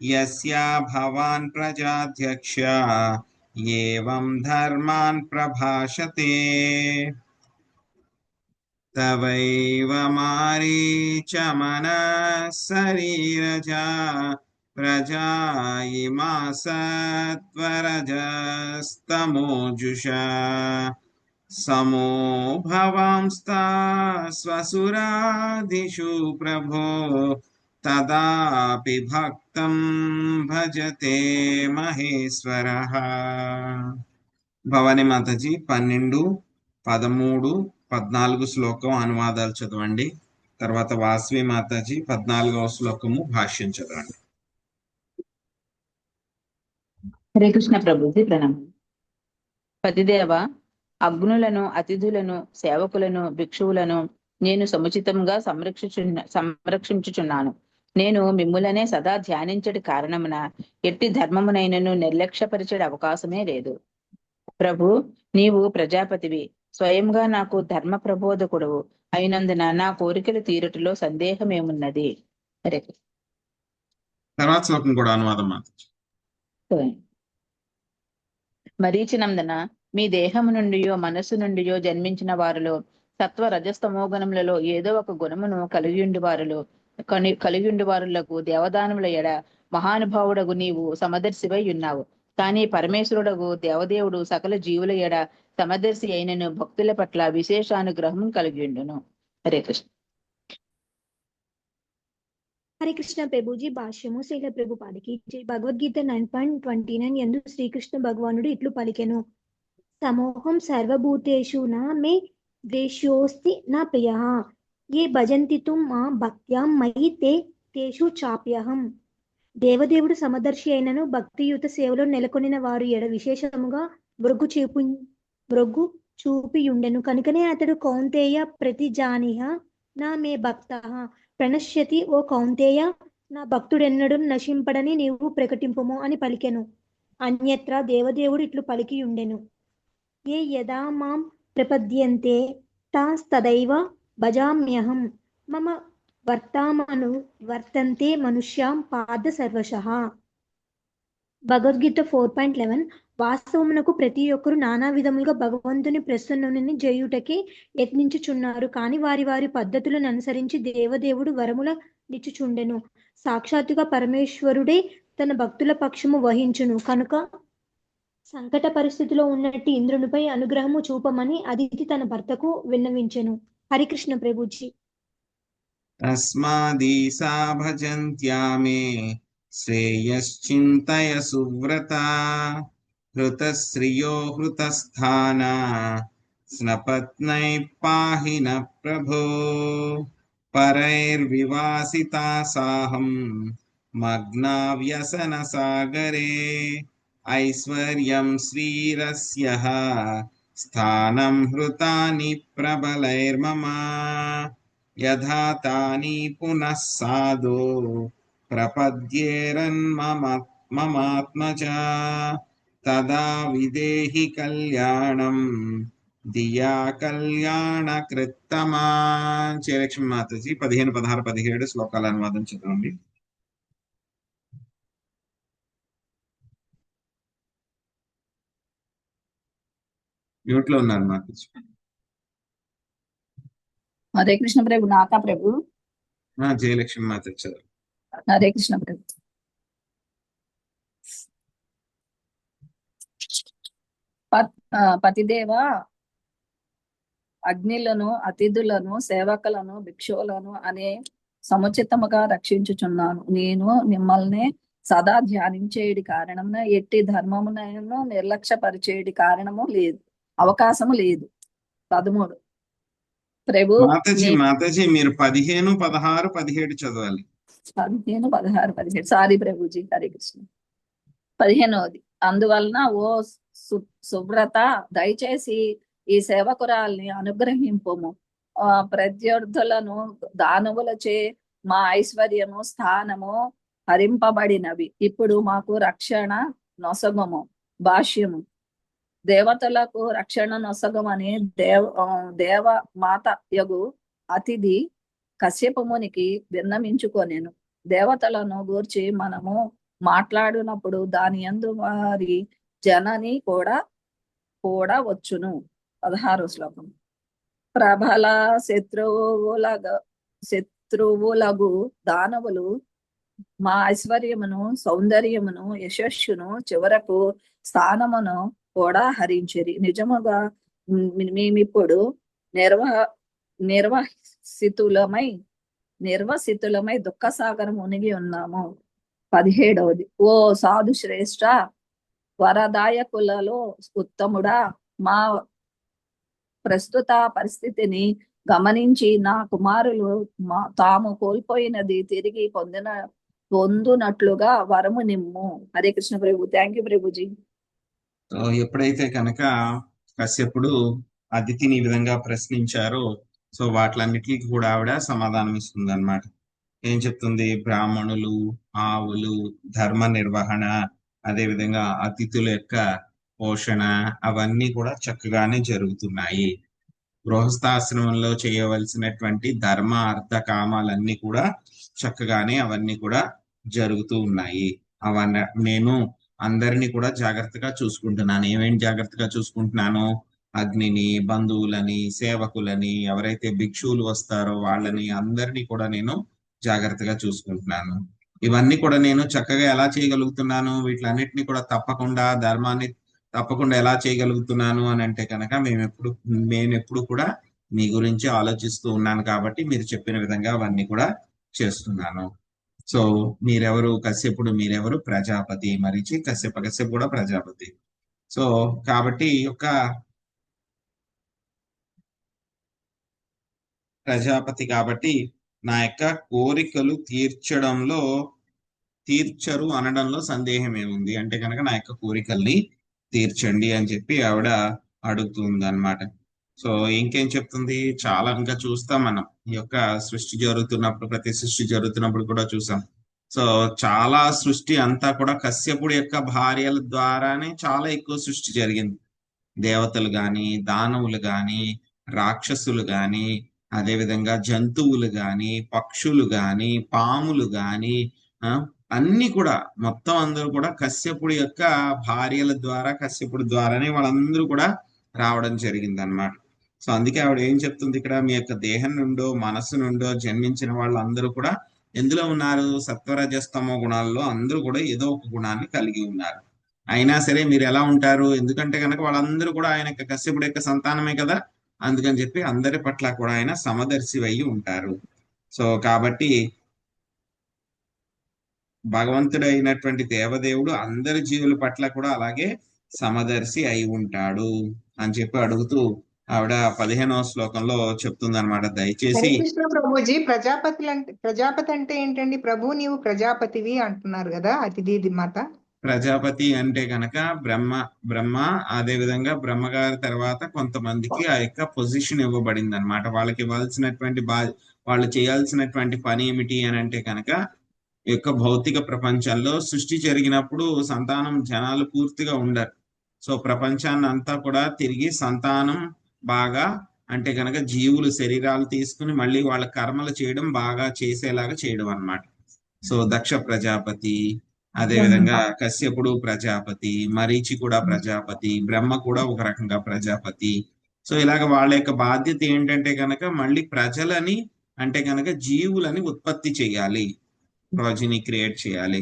యస్యా భవాన్ ప్రజాధ్యక్ష ఏవం ధర్మాన్ ప్రభాషతే తవైవ మారీచ మనః శరీరజా ప్రజా ఇమా సత్వరజస్తమోజుషా సమో భవాంస్తా స్వసురాదిషు ప్రభో తదాపి భక్తం భజతే మహేశ్వరః. భవానీ మాతాజీ 12, 13, 14 శ్లోకం అనువాదాలు చదవండి. తర్వాత వాసవి మాతాజీ 14వ శ్లోకము భాష్యం చదవండి. హరే కృష్ణ ప్రభుజీ, ప్రణామం. పతిదేవ, అగ్నులను, అతిథులను, సేవకులను, భిక్షువులను నేను సముచితంగా సంరక్షించుచున్నాను. నేను మిమ్ములనే సదా ధ్యానించడి కారణమున ఎట్టి ధర్మమునైనను నిర్లక్ష్యపరిచే అవకాశమే లేదు. ప్రభు, నీవు ప్రజాపతివి, స్వయంగా నాకు ధర్మ ప్రబోధకుడువు అయినందున నా కోరికలు తీరుటలో సందేహమేమున్నది. హరే తర్వాత శ్లోకం కూడా అనువాదం మాతాజీ. మరీచినందున మీ దేహము నుండియో మనస్సు నుండియో జన్మించిన వారిలో సత్వ రజస్తమోగుణములలో ఏదో ఒక గుణమును కలిగిండు వారులకు దేవదానముల ఎడ మహానుభావుడగు నీవు సమదర్శివై ఉన్నావు. కానీ పరమేశ్వరుడగు దేవదేవుడు సకల జీవుల ఎడ సమదర్శి అయినను భక్తుల పట్ల విశేషానుగ్రహం కలిగిండును. హరే కృష్ణ. హరే కృష్ణ ప్రభుజీ, భాష్యము శ్రీల ప్రభుపాదికి జై. భగవద్గీత 9.29 యందు శ్రీకృష్ణ భగవానుడు ఇట్లు పలికెను: సమోహం సర్వభూతేషు నా మే ద్వేష్యోస్తి నా ప్రియః ఏ భజంతి తుం మా భక్త్యా మయి తేషు చాప్యహం. దేవదేవుడు సమదర్శి అయినను భక్తియుత సేవలో నెలకొనిన వారు ఎడ విశేషముగా మృగ్గు చూపియుండెను. కనుకనే అతడు కౌంతేయ ప్రతిజానిహ నా మే భక్తః ప్రణశ్యతి. ఓ కౌంతేయ, నా భక్తుడెన్నడూ నశింపడని నీవు ప్రకటింపుము అని పలికెను. అన్యత్ర దేవదేవుడు ఇట్లు పలికియుండెను: ఏ యదా మాం ప్రపద్యంతే తాస్తదైవ భజామ్యహం మమ వర్తంతే మనుష్యాం పాద సర్వశః. భగవద్గీత 4.11. వాస్తవమునకు ప్రతి ఒక్కరు నానా విధములుగా భగవంతుని ప్రసన్నుని చేయుటకే యత్నించుచున్నారు. కాని వారి వారి పద్ధతులను అనుసరించి దేవదేవుడు వరముల నిచ్చుచుండెను. సాక్షాత్తుగా పరమేశ్వరుడే తన భక్తుల పక్షము వహించును. కనుక సంకట పరిస్థితిలో ఉన్నట్టు ఇంద్రునిపై అనుగ్రహము చూపమని అదితి తన భర్తకు విన్నవించెను. హరికృష్ణ ప్రభుజీ. తస్మాదీసా భజంత్యా మే శ్రేయశ్చింతయ సువ్రత హృతశ్రియో హృతస్థానా స్నపత్నై పాహి న ప్రభో పరైర్వివాసితా సాహం మగ్నా వ్యసన సాగరే ఐశ్వర్యం శ్రీరస్యః స్థానం హృతాని ప్రబలైర్మమ యథా తాని పునః సాధో ప్రపద్యేరన్మమాత్మజ తదా విదేహి కళ్యాణం దియా కళ్యాణకృత్తమా. జయలక్ష్మి మాతాజీ 15, 16, 17 శ్లోకాల అనువాదం చదవండి. మ్యూట్ లో ఉన్నారు మాతాజీ. హరే కృష్ణ ప్రభు. నాకా ప్రభు? జయలక్ష్మి మాతాజీ చదవండి. హరే కృష్ణ ప్రభు. పతిదేవ, అగ్నిలను, అతిథులను, సేవకులను, భిక్షువులను అనే సముచితముగా రక్షించుచున్నాను. నేను మిమ్మల్ని సదా ధ్యానించేడి కారణమున ఎట్టి ధర్మమునైనా నిర్లక్ష్యపరిచేడి కారణము లేదు. అవకాశం లేదు. 13 ప్రభు మాతాజీ మీరు 15, 16, 17 చదవాలి. 15, 16, 17 సారీ ప్రభుజీ, హరే కృష్ణ. 15వది, అందువలన ఓ సువ్రత దయచేసి ఈ సేవకురాల్ని అనుగ్రహింపుము. ప్రత్యర్థులను దానవులచే మా ఐశ్వర్యము స్థానము హరింపబడినవి. ఇప్పుడు మాకు రక్షణ నొసగము. భాష్యము, దేవతలకు రక్షణ నొసగమని దేవ మాత యగు అతిథి కశ్యపమునికి విన్నమించుకొనెను. దేవతలను గూర్చి మనము మాట్లాడినప్పుడు దాని యందు వారి జనని కూడా వచ్చును. 16వ శ్లోకం, ప్రబల శత్రువులగు దానవులు మా ఐశ్వర్యమును సౌందర్యమును యశస్సును చివరకు స్థానమును కూడా హరించిరి. నిజముగా మేమిప్పుడు నిర్వసితులమై దుఃఖ సాగరం మునిగి ఉన్నాము. 17వది, ఓ సాధు శ్రేష్ఠ వరదాయకులలో ఉత్తముడా, మా ప్రస్తుత పరిస్థితిని గమనించి నా కుమారులు తాము కోల్పోయినది తిరిగి పొందునట్లుగా వరము నిమ్ము. హరే కృష్ణ ప్రభు. Thank you Prabhuji. ఎప్పుడైతే కనుక కశ్యపుడు అదితిని ఈ విధంగా ప్రశ్నించారో సో వాటిలన్నిటికీ కూడా ఆవిడ సమాధానం ఇస్తుంది అన్నమాట. ఏం చెప్తుంది? బ్రాహ్మణులు, ఆవులు, ధర్మ నిర్వహణ, అదే విధంగా అతిథుల యొక్క పోషణ అవన్నీ కూడా చక్కగానే జరుగుతున్నాయి. గృహస్థాశ్రమంలో చేయవలసినటువంటి ధర్మ అర్థ కామాలన్నీ కూడా చక్కగానే అవన్నీ కూడా జరుగుతూ ఉన్నాయి. అవన్నీ నేను అందరినీ కూడా జాగ్రత్తగా చూసుకుంటున్నాను. ఏమేమి జాగ్రత్తగా చూసుకుంటున్నాను? అగ్నిని, బంధువులని, సేవకులని, ఎవరైతే భిక్షువులు వస్తారో వాళ్ళని అందరినీ కూడా నేను జాగ్రత్తగా చూసుకుంటున్నాను. ఇవన్నీ కూడా నేను చక్కగా ఎలా చేయగలుగుతున్నాను? వీటిలన్నిటినీ కూడా తప్పకుండా ధర్మాన్ని తప్పకుండా ఎలా చేయగలుగుతున్నాను అని అంటే కనుక నేను ఎప్పుడు కూడా మీ గురించి ఆలోచిస్తూ ఉన్నాను కాబట్టి మీరు చెప్పిన విధంగా అవన్నీ కూడా చేస్తున్నాను. సో మీరెవరు? కశ్యపుడు. మీరెవరు? ప్రజాపతి. మరీచి కశ్యపు కూడా ప్రజాపతి. సో కాబట్టి యొక్క ప్రజాపతి కాబట్టి నా యొక్క కోరికలు తీర్చరు అనడంలో సందేహం ఏముంది? అంటే కనుక నా యొక్క కోరికల్ని తీర్చండి అని చెప్పి ఆవిడ అడుగుతుంది అన్నమాట. సో ఇంకేం చెప్తుంది? చాలా ఇంకా చూస్తాం మనం. ఈ యొక్క సృష్టి జరుగుతున్నప్పుడు, ప్రతి సృష్టి జరుగుతున్నప్పుడు కూడా చూసాం. సో చాలా సృష్టి అంతా కూడా కశ్యపుడి యొక్క భార్యల ద్వారానే చాలా ఎక్కువ సృష్టి జరిగింది. దేవతలు గాని, దానవులు గాని, రాక్షసులు గాని, అదే విధంగా జంతువులు గాని, పక్షులు గాని, పాములు గాని, అన్ని కూడా మొత్తం అందరూ కూడా కశ్యపుడి యొక్క భార్యల ద్వారా, కశ్యపుడి ద్వారానే వాళ్ళందరూ కూడా రావడం జరిగింది అన్నమాట. సో అందుకే ఆవిడ ఏం చెప్తుంది ఇక్కడ? మీ యొక్క దేహం నుండో మనస్సు నుండో జన్మించిన వాళ్ళందరూ కూడా ఎందులో ఉన్నారు? సత్వరజస్తమో గుణాల్లో అందరూ కూడా ఏదో ఒక గుణాన్ని కలిగి ఉన్నారు. అయినా సరే మీరు ఎలా ఉంటారు? ఎందుకంటే కనుక వాళ్ళందరూ కూడా ఆయన కశ్యపుడి యొక్క సంతానమే కదా. అందుకని చెప్పి అందరి పట్ల కూడా ఆయన సమదర్శి అయి ఉంటారు. సో కాబట్టి భగవంతుడైనటువంటి దేవదేవుడు అందరి జీవుల పట్ల కూడా అలాగే సమదర్శి అయి ఉంటాడు అని చెప్పి అడుగుతూ ఆవిడ 15వ శ్లోకంలో చెప్తుంది అనమాట. దయచేసి కృష్ణ ప్రభుజీ, ప్రజాపతి అంటే ఏంటండి? ప్రభు నీవు ప్రజాపతివి అంటున్నారు కదా, అతిథి మాత. ప్రజాపతి అంటే కనుక బ్రహ్మ అదే విధంగా బ్రహ్మగారి తర్వాత కొంతమందికి ఆ యొక్క పొజిషన్ ఇవ్వబడింది అనమాట. వాళ్ళకి ఇవ్వాల్సినటువంటి వాళ్ళు చేయాల్సినటువంటి పని ఏమిటి అని అంటే కనుక యొక్క భౌతిక ప్రపంచంలో సృష్టి జరిగినప్పుడు సంతానం జనాలు పూర్తిగా ఉండరు. సో ప్రపంచాన్ని అంతా కూడా తిరిగి సంతానం బాగా అంటే కనుక జీవులు శరీరాలు తీసుకుని మళ్ళీ వాళ్ళ కర్మలు చేయడం బాగా చేసేలాగా చేయడం అన్నమాట. సో దక్ష ప్రజాపతి, అదే విధంగా కశ్యపుడు ప్రజాపతి, మరీచి కూడా ప్రజాపతి, బ్రహ్మ కూడా ఒక రకంగా ప్రజాపతి. సో ఇలాగ వాళ్ళ యొక్క బాధ్యత ఏంటంటే కనుక మళ్ళీ ప్రజలని అంటే కనుక జీవులని ఉత్పత్తి చేయాలి, ప్రాజెనీ క్రియేట్ చేయాలి.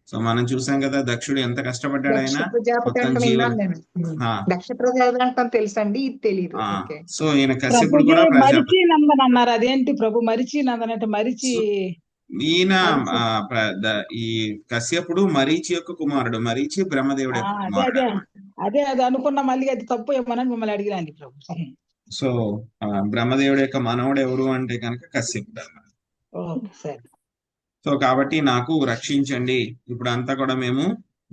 సో మనం చూసాం కదా దక్షుడు ఎంత కష్టపడ్డాడు ఆయన మొత్తం జీవులు. దక్ష ప్రజాపతి తెలుసండి, ఇది తెలియదు. సో ఈయన కశ్యపుడు కూడా ప్రజాపతి అన్నారు. అదేంటి ప్రభు మరిచి నందన్ అంటే? మరిచి ఈయన ఈ కశ్యపుడు మరీచి యొక్క కుమారుడు. మరీచి బ్రహ్మదేవుడు యొక్క కుమారుడు. అదే అది అనుకున్నా, మళ్ళీ అది తప్పు ఏమోనని మిమ్మల్ని అడిగినండి ప్రభు. సో బ్రహ్మదేవుడి యొక్క మనవడు ఎవరు అంటే కనుక కశ్యపుడు అన్నమాట. ఓకే సరే. సో కాబట్టి నాకు రక్షించండి. ఇప్పుడు అంతా కూడా మేము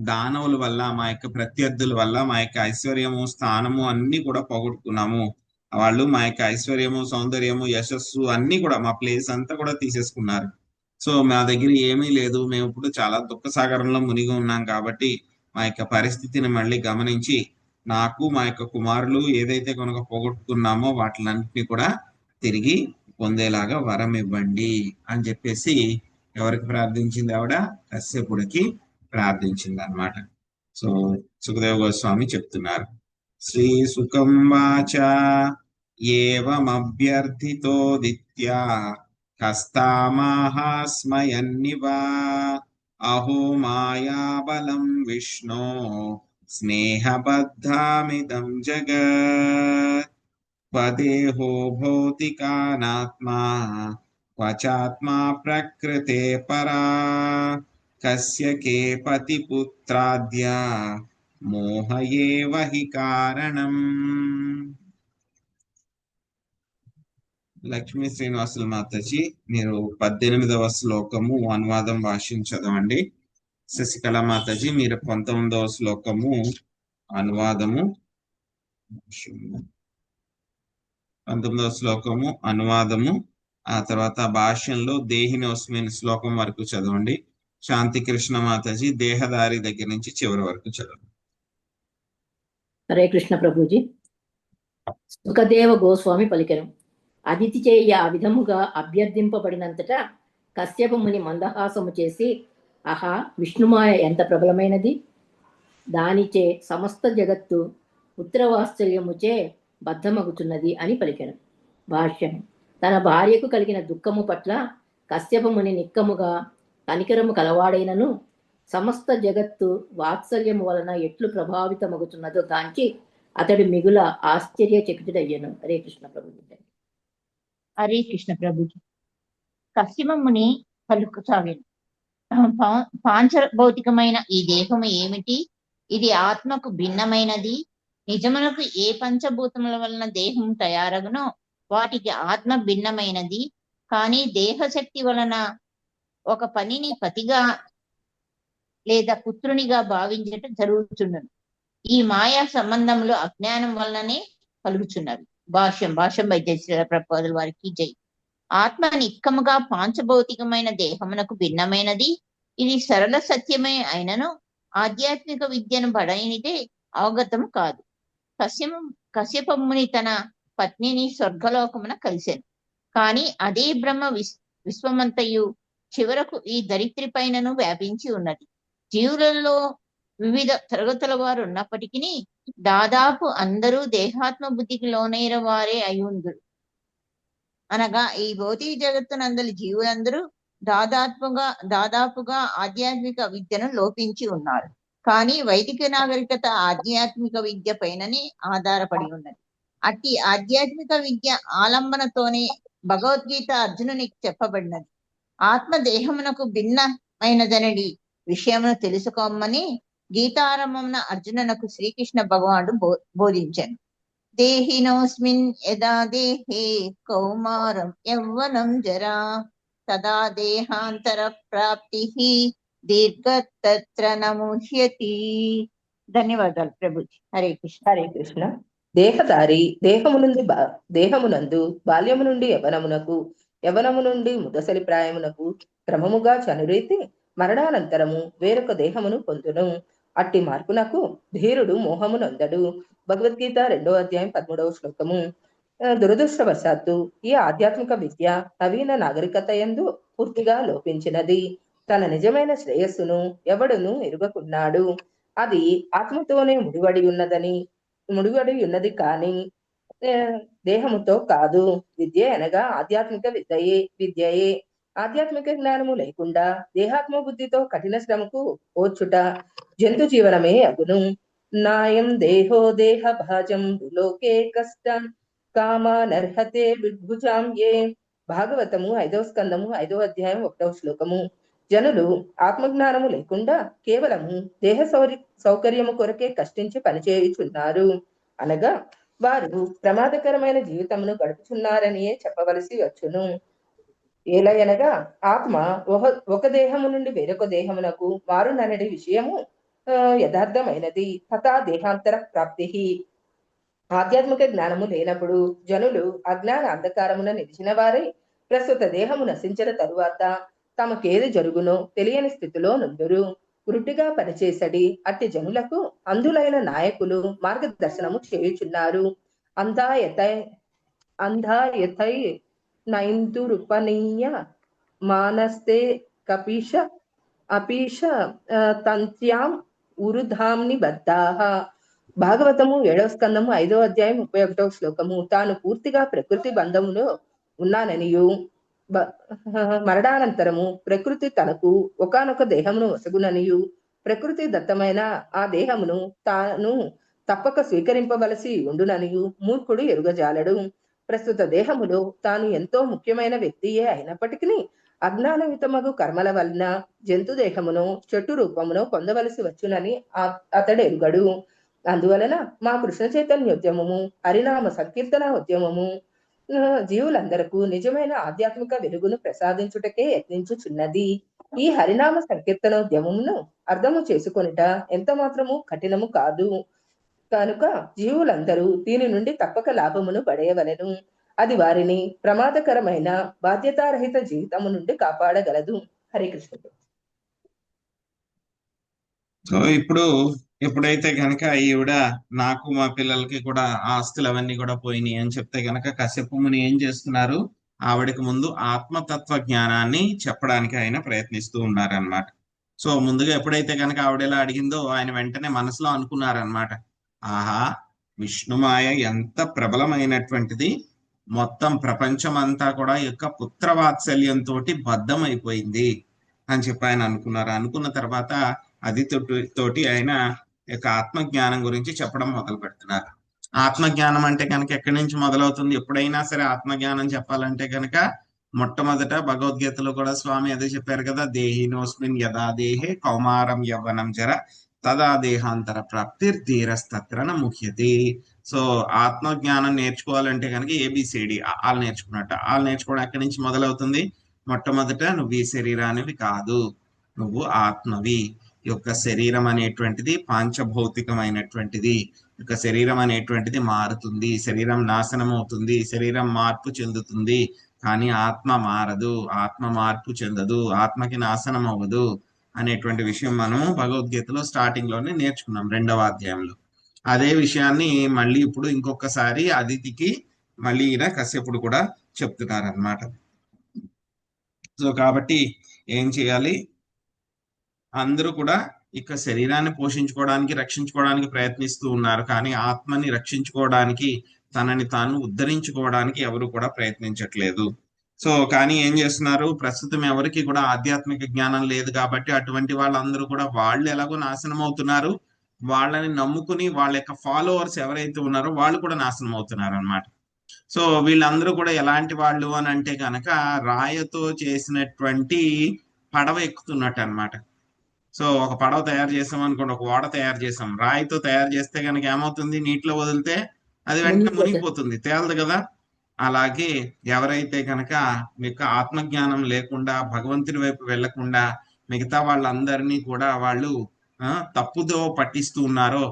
దానవుల వల్ల, మా యొక్క ప్రత్యర్థుల వల్ల మా యొక్క ఐశ్వర్యము, స్థానము అన్ని కూడా పోగొట్టుకున్నాము. వాళ్ళు మా యొక్క ఐశ్వర్యము, సౌందర్యము, యశస్సు అన్ని కూడా, మా ప్లేస్ అంతా కూడా తీసేసుకున్నారు. సో మా దగ్గర ఏమీ లేదు, మేము ఇప్పుడు చాలా దుఃఖ సాగరంలో మునిగి ఉన్నాం. కాబట్టి మా యొక్క పరిస్థితిని మళ్ళీ గమనించి నాకు మా యొక్క కుమారులు ఏదైతే కనుక పోగొట్టుకున్నామో వాటిలన్నింటినీ కూడా తిరిగి పొందేలాగా వరం ఇవ్వండి అని చెప్పేసి ఎవరికి ప్రార్థించింది? ఆవిడ కశ్యపుడికి ప్రార్థించింది అన్నమాట. సో సుఖదేవ గోస్వామి చెప్తున్నారు, శ్రీ సుఖం వాచ ఏవమభ్యర్థితో దిత్యా కస్తామాహాస్మయన్నివ అహో మాయాబలం విష్ణో స్నేహబద్ధామిదం జగత్ పదేహో భౌతికానాత్మా క్వచాత్మా ప్రకృతే పరా కస్య కే పతిపుత్రాద్య మోహయేవ హి కారణం. లక్ష్మీ శ్రీనివాసుల మాతాజీ, మీరు 18వ శ్లోకము అనువాదం భాష్యం చదవండి. శశికళ మాతాజీ, మీరు 19వ శ్లోకము అనువాదము 19వ శ్లోకము అనువాదము, ఆ తర్వాత భాష్యంలో దేహినోస్మిన్ శ్లోకం వరకు చదవండి. శాంతి కృష్ణ మాతాజీ దేహదారి దగ్గర నుంచి చివరి వరకు చదవండి. హరే కృష్ణ ప్రభుజీ. సుఖదేవ గోస్వామి పలికెను, అదితి చేయ ఆ విధముగా అభ్యర్థింపబడినంతటా కశ్యప ముని మందహాసము చేసి, ఆహా, విష్ణుమాయ ఎంత ప్రబలమైనది, దానిచే సమస్త జగత్తు పుత్రవాత్సల్యముచే బద్ధమగుతున్నది అని పలికెను. భాష్యం. తన భార్యకు కలిగిన దుఃఖము పట్ల కశ్యప ముని నిక్కముగా కనికరము కలవాడైనను సమస్త జగత్తు వాత్సల్యము వలన ఎట్లు ప్రభావితమగుతున్నదో గాంచి అతడు మిగుల ఆశ్చర్యచకితుడయ్యను. హరే కృష్ణ ప్రభుజీ. హరే కృష్ణ ప్రభుజీ. కశ్యపముని పలుకుసాగాను, పాంచభౌతికమైన ఈ దేహము ఏమిటి? ఇది ఆత్మకు భిన్నమైనది. నిజమునకు ఏ పంచభూతముల వలన దేహం తయారగునో వాటికి ఆత్మ భిన్నమైనది. కానీ దేహశక్తి వలన ఒక పనిని పతిగా లేదా పుత్రునిగా భావించటం జరుగుతున్నది. ఈ మాయా సంబంధములు అజ్ఞానం వలననే కలుగుతున్నవి. భాష్యం వైద్య ప్రపోజల్ వారికి జై. ఆత్మ నిక్కముగా పాంచభౌతికమైన దేహమునకు భిన్నమైనది. ఇది సరళ సత్యమే అయినను ఆధ్యాత్మిక విద్యను బడైనదే అవగతం కాదు. కశ్యపముని తన పత్నిని స్వర్గలోకమున కలిసెను. కానీ అదే బ్రహ్మ విశ్వమంతయు చివరకు ఈ ధరిత్రి పైనను వ్యాపించి ఉన్నది. జీవులలో వివిధ తరగతుల వారు ఉన్నప్పటికీ దాదాపు అందరూ దేహాత్మ బుద్ధికి లోనైన వారే అయి ఉందరు. అనగా ఈ భౌతిక జగత్తునందలి జీవులందరూ దాదాపుగా ఆధ్యాత్మిక విద్యను లోపించి ఉన్నారు. కానీ వైదిక నాగరికత ఆధ్యాత్మిక విద్య పైననే ఆధారపడి ఉన్నది. అట్టి ఆధ్యాత్మిక విద్య ఆలంబనతోనే భగవద్గీత అర్జునునికి చెప్పబడినది. ఆత్మ దేహమునకు భిన్నమైనదనడి విషయమును తెలుసుకోమని గీతారంభమున అర్జునునకు శ్రీకృష్ణ భగవానుడు బోధించాను. దేహినోస్మిన్ యదా దేహే కౌమారం యవ్వనం జరా తదా దేహాంతర ప్రాప్తి దీర్ఘతత్ర నముహ్యతి. ధన్యవాదాలు ప్రభుజీ. హరే కృష్ణ. హరే కృష్ణ. దేహదారి దేహమునందు బాల్యము నుండి యవనమునకు, యవనము నుండి ముదసలి ప్రాయమునకు క్రమముగా చనురీతి మరణానంతరము వేరొక దేహమును పొందును. అట్టి మార్పునకు ధీరుడు మోహమునందడు. భగవద్గీత 2వ అధ్యాయం 13వ శ్లోకము. దురదృష్టవశాత్తు ఈ ఆధ్యాత్మిక విద్య నవీన నాగరికత యందు పూర్తిగా లోపించినది. తన నిజమైన శ్రేయస్సును ఎవడును ఎరుగకున్నాడు. అది ఆత్మతోనే ముడివడి ఉన్నది కానీ దేహముతో కాదు. విద్య అనగా ఆధ్యాత్మిక విద్యయే. ఆధ్యాత్మిక జ్ఞానము లేకుండా దేహాత్మ బుద్ధితో కఠిన శ్రమకు ఓర్చుట జంతు జీవనమే అగును. నాయం దేహో దేహ భాజం లోకే కష్టం కామానర్హతే విద్భుజాం ఏ. భాగవతము 5వ స్కందము 5వ అధ్యాయం 1వ శ్లోకము. జనులు ఆత్మజ్ఞానము లేకుండా కేవలము దేహ సౌకర్యము కొరకే కష్టించి పనిచేయుచున్నారు. అనగా వారు ప్రమాదకరమైన జీవితమును గడుపుచున్నారనియే చెప్పవలసి వచ్చును. ఏలయనగా ఆత్మ ఒక దేహము నుండి వేరొక దేహమునకు మారుననడి విషయము యథార్థమైనది. తథా దేహాంతర ప్రాప్తి. ఆధ్యాత్మిక జ్ఞానము లేనప్పుడు జనులు అజ్ఞాన అంధకారమున నిలిచిన వారై ప్రస్తుత దేహము నశించిన తరువాత తమకేది జరుగునో తెలియని స్థితిలో నుండురు. గురుటిగా పనిచేసడి అట్టి జనులకు అంధులైన నాయకులు మార్గదర్శనము చేయుచున్నారు. అంధాయథై నైంతురుపనీయ మానస్తే కపీష అపీష తంత్యాం ఉరుధాంని బద్ధాః. భాగవతము 7వ స్కందము 5వ అధ్యాయం 31వ శ్లోకము. తాను పూర్తిగా ప్రకృతి బంధములో ఉన్నాననియు మరణానంతరము ప్రకృతి తనకు ఒకానొక దేహమును వసగుననియు ప్రకృతి దత్తమైన ఆ దేహమును తాను తప్పక స్వీకరింపవలసి ఉండుననియు మూర్ఖుడు ఎరుగజాలడు. ప్రస్తుత దేహములో తాను ఎంతో ముఖ్యమైన వ్యక్తియే అయినప్పటికీ అజ్ఞానయుతమగు కర్మల వలన జంతు దేహమును చెట్టు రూపమును పొందవలసి వచ్చునని అతడు ఎరుగడు. అందువలన మా కృష్ణ చైతన్యోద్యమము హరినామ సంకీర్తన ఉద్యమము జీవులందరకు నిజమైన ఆధ్యాత్మిక వెలుగును ప్రసాదించుటకే యత్నించుచున్నది. ఈ హరినామ సంకీర్తనోద్యమమును అర్థము చేసుకొనుట ఎంత మాత్రము కఠినము కాదు. కనుక జీవులందరూ దీని నుండి తప్పక లాభమును పడేయవలెను. అది వారిని ప్రమాదకరమైన బాధ్యతారహిత జీవితము నుండి కాపాడగలదు. హరే కృష్ణ. సో ఇప్పుడు ఎప్పుడైతే కనుక ఈవిడ నాకు మా పిల్లలకి కూడా ఆస్తులు అవన్నీ కూడా పోయినాయి అని చెప్తే కనుక కశ్యప ముని ఏం చేస్తున్నారు, ఆవిడకి ముందు ఆత్మతత్వ జ్ఞానాన్ని చెప్పడానికి ఆయన ప్రయత్నిస్తూ ఉన్నారనమాట. సో ముందుగా ఎప్పుడైతే కనుక ఆవిడ ఎలా అడిగిందో ఆయన వెంటనే మనసులో అనుకున్నారనమాట, ఆహా విష్ణుమాయ ఎంత ప్రబలమైనటువంటిది, మొత్తం ప్రపంచం అంతా కూడా యొక్క పుత్రవాత్సల్యంతో బద్ధమైపోయింది అని చెప్పి ఆయన అనుకున్నారు. అనుకున్న తర్వాత అది తోటి ఆయన యొక్క ఆత్మజ్ఞానం గురించి చెప్పడం మొదలు పెడుతున్నారు. ఆత్మజ్ఞానం అంటే కనుక ఎక్కడి నుంచి మొదలవుతుంది? ఎప్పుడైనా సరే ఆత్మజ్ఞానం చెప్పాలంటే కనుక మొట్టమొదట భగవద్గీతలో కూడా స్వామి అదే చెప్పారు కదా, దేహినోస్మిన్ యదా దేహే కౌమారం యవ్వనం జర తదా దేహాంతర ప్రాప్తిర్ధీరస్తత్ర ముఖ్యతే. సో ఆత్మజ్ఞానం నేర్చుకోవాలంటే కనుక ఏబిసిడి ఆలు నేర్చుకున్నట్టు. ఆలు నేర్చుకోవడం ఎక్కడి నుంచి మొదలవుతుంది? మొట్టమొదట నువ్వు ఈ శరీరానివి కాదు, నువ్వు ఆత్మవి. యొక్క శరీరం అనేటువంటిది పాంచభౌతికమైనటువంటిది. యొక్క శరీరం అనేటువంటిది మారుతుంది, శరీరం నాశనం అవుతుంది, శరీరం మార్పు చెందుతుంది, కానీ ఆత్మ మారదు, ఆత్మ మార్పు చెందదు, ఆత్మకి నాశనం అవ్వదు అనేటువంటి విషయం మనం భగవద్గీతలో స్టార్టింగ్ లోనే నేర్చుకున్నాం 2వ అధ్యాయంలో. అదే విషయాన్ని మళ్ళీ ఇప్పుడు ఇంకొకసారి అదితికి మళ్ళీ ఈయన కశ్యపుడు కూడా చెప్తున్నారు అన్నమాట. సో కాబట్టి ఏం చేయాలి, అందరూ కూడా ఇక శరీరాన్ని పోషించుకోవడానికి రక్షించుకోవడానికి ప్రయత్నిస్తూ ఉన్నారు, కానీ ఆత్మని రక్షించుకోవడానికి తనని తాను ఉద్ధరించుకోవడానికి ఎవరు కూడా ప్రయత్నించట్లేదు. సో కానీ ఏం చేస్తున్నారు, ప్రస్తుతం ఎవరికి కూడా ఆధ్యాత్మిక జ్ఞానం లేదు కాబట్టి అటువంటి వాళ్ళందరూ కూడా వాళ్ళు ఎలాగో నాశనం అవుతున్నారు, వాళ్ళని నమ్ముకుని వాళ్ళ యొక్క ఫాలోవర్స్ ఎవరైతే ఉన్నారో వాళ్ళు కూడా నాశనం అవుతున్నారు అన్నమాట. సో వీళ్ళందరూ కూడా ఎలాంటి వాళ్ళు అని అంటే కనుక రాయతో చేసినటువంటి పడవ ఎక్కుతున్నట్టు అన్నమాట. సో ఒక పడవ తయారు చేసాం అనుకోండి, ఒక ఓడ తయారు చేసాం, రాయితో తయారు చేస్తే కనుక ఏమవుతుంది, నీటిలో వదిలితే అది వెంటనే మునిగిపోతుంది, తేలదు కదా. అలాగే ఎవరైతే కనుక మీకు ఆత్మజ్ఞానం లేకుండా భగవంతుని వైపు వెళ్లకుండా మిగతా వాళ్ళందరినీ కూడా వాళ్ళు తప్పుదో పట్టిస్తూ ఉన్నారో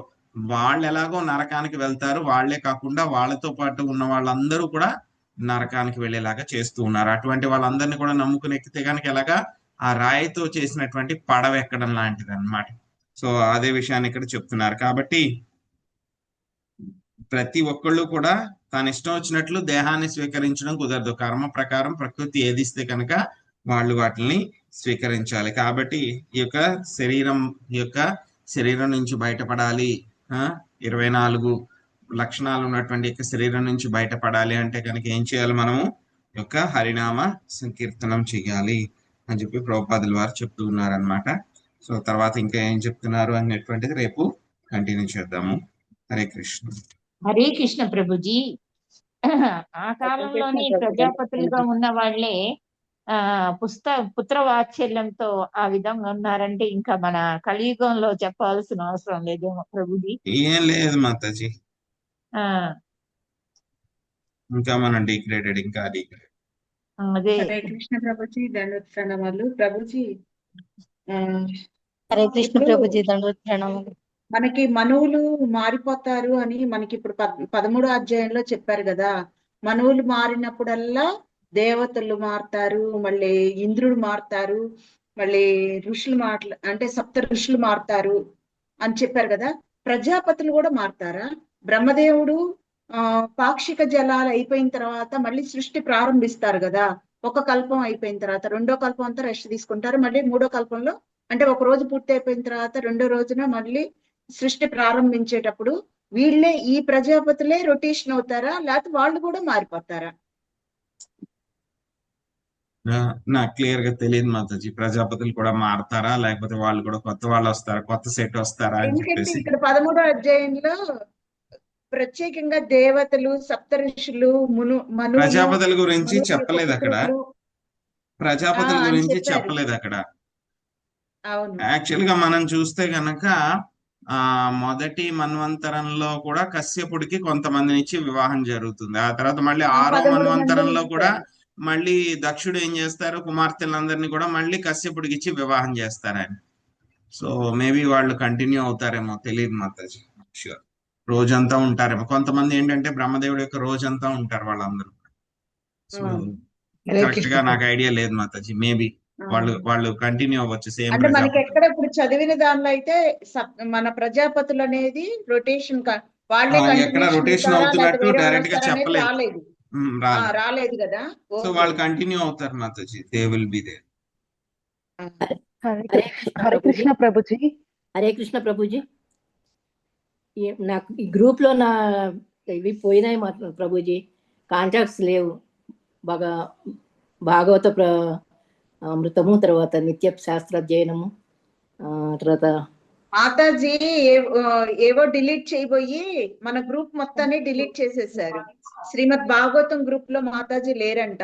వాళ్ళు ఎలాగో నరకానికి వెళ్తారు, వాళ్లే కాకుండా వాళ్ళతో పాటు ఉన్న వాళ్ళందరూ కూడా నరకానికి వెళ్ళేలాగా చేస్తూ ఉన్నారు. అటువంటి వాళ్ళందరినీ కూడా నమ్ముకుని ఎక్కితే కనుక ఎలాగా ఆ రాయితో చేసినటువంటి పడవ ఎక్కడం లాంటిది అన్నమాట. సో అదే విషయాన్ని ఇక్కడ చెప్తున్నారు. కాబట్టి ప్రతి ఒక్కళ్ళు కూడా తన ఇష్టం వచ్చినట్లు దేహాన్ని స్వీకరించడం కుదరదు. కర్మ ప్రకారం ప్రకృతి ఏదిస్తే కనుక వాళ్ళు వాటిని స్వీకరించాలి. కాబట్టి ఈ యొక్క శరీరం నుంచి బయటపడాలి, 24 లక్షణాలు ఉన్నటువంటి యొక్క శరీరం నుంచి బయటపడాలి అంటే కనుక ఏం చేయాలి, మనము యొక్క హరినామ సంకీర్తనం చేయాలి అని చెప్పి ప్రభుపాదుల వారు చెప్తూ ఉన్నారనమాట. సో తర్వాత ఇంకా ఏం చెప్తున్నారు అనేటువంటిది రేపు కంటిన్యూ చేద్దాము. హరే కృష్ణ. హరే కృష్ణ ప్రభుజీ. ఆ కాలంలోని ప్రజాపతులుగా ఉన్న వాళ్ళే పుత్రవాత్సల్యంతో ఆ విధంగా ఉన్నారంటే ఇంకా మన కలియుగంలో చెప్పాల్సిన అవసరం లేదేమో ప్రభుజీ. ఏం లేదు మాతాజీ, ఆ ఇంకా మనం డిగ్రేడెడ్, ఇంకా డిగ్రేడెడ్. అదే హరే కృష్ణ ప్రభుజీ, దండోత్ ప్రణామాలు ప్రభుజీ. ఆ, హరే కృష్ణ ఇప్పుడు ప్రభుజీ, దండోత్ ప్రణామాలు. మనకి మనువులు మారిపోతారు అని మనకి ఇప్పుడు 13వ అధ్యాయంలో చెప్పారు కదా. మనువులు మారినప్పుడల్లా దేవతలు మారుతారు, మళ్ళీ ఇంద్రుడు మారుతారు, మళ్ళీ ఋషులు అంటే సప్త ఋషులు మారుతారు అని చెప్పారు కదా. ప్రజాపతులు కూడా మారుతారా? బ్రహ్మదేవుడు పాక్షిక జలాలు అయిపోయిన తర్వాత మళ్ళీ సృష్టి ప్రారంభిస్తారు కదా. ఒక కల్పం అయిపోయిన తర్వాత రెండో కల్పం అంతా రెస్ట్ తీసుకుంటారు. మళ్ళీ మూడో కల్పంలో అంటే ఒక రోజు పూర్తి అయిపోయిన తర్వాత రెండో రోజున మళ్ళీ సృష్టి ప్రారంభించేటప్పుడు వీళ్ళే ఈ ప్రజాపతులే రొటేషన్ అవుతారా, లేకపోతే వాళ్ళు కూడా మారిపోతారా? నాకు క్లియర్ గా తెలియదు మాతాజీ. ప్రజాపతులు కూడా మారతారా, లేకపోతే వాళ్ళు కూడా కొత్త వాళ్ళు వస్తారా, కొత్త సెట్ వస్తారా అని ఎందుకంటే చెప్పేసి. ఇక్కడ 13వ అధ్యాయంలో ప్రత్యేకంగా దేవతలు, సప్త ఋషులు, మనువులు, ప్రజాపతుల గురించి మనువుల యొక్క చెప్పలేదు అక్కడ. పుత్రులు ప్రజాపతుల అని గురించి చెప్పారు. చెప్పలేదు అక్కడ. అవును, యాక్చువల్ గా మనం చూస్తే గనక మొదటి మన్వంతరంలో కూడా కశ్యపుడికి కొంతమందిని ఇచ్చి వివాహం జరుగుతుంది. ఆ తర్వాత మళ్ళీ 6వ 13 మన్వంతరంలో మంది కూడా ఇచ్చారు. మళ్ళీ దక్షుడు ఏం చేస్తారు, కుమార్తెలందరినీ కూడా మళ్ళీ కశ్యపుడికి ఇచ్చి వివాహం చేస్తారు ఆయన. సో మేబీ వాళ్ళు కంటిన్యూ అవుతారేమో, తెలియదు మాతాజీ. షూర్ రోజంతా ఉంటారేమో. కొంతమంది ఏంటంటే బ్రహ్మదేవుడి యొక్క రోజంతా ఉంటారు వాళ్ళందరూ. సో కరెక్ట్ గా నాకు ఐడియా లేదు మాతాజీ. మేబీ వాళ్ళు కంటిన్యూ అవ్వచ్చు సేమ్ అంటే మనకి ప్రజాపతులు. ఎక్కడ ఇప్పుడు చదివిన దానిలో అయితే మన ప్రజాపతులు అనేది రొటేషన్ వాళ్ళే ఎక్కడ కంటిన్యూషన్ రొటేషన్ అవుతారా లేకపోతే అవుతున్నట్టు వేరే వాళ్ళు డైరెక్ట్ గా వస్తారా అనేది చెప్పలేదు. రాలేదు. రాలేదు. రాలేదు కదా. So okay. వాళ్ళు కంటిన్యూ అవుతారు మాతాజీ. They will be there. Hare Krishna ప్రభుజీ. హరే కృష్ణ ప్రభుజీ. నాకు ఈ గ్రూప్ లో నా ఇవి పోయినాయి ప్రభుజీ, కాంటాక్ట్స్ లేవు. బాగా భాగవత అమృతము, తర్వాత నిత్య శాస్త్రాధ్యయనము, తర్వాత మాతాజీ ఏవో డిలీట్ చేయబోయి మన గ్రూప్ మొత్తాన్ని డిలీట్ చేసేసారు. శ్రీమద్ భాగవతం గ్రూప్ లో మాతాజీ లేరంట.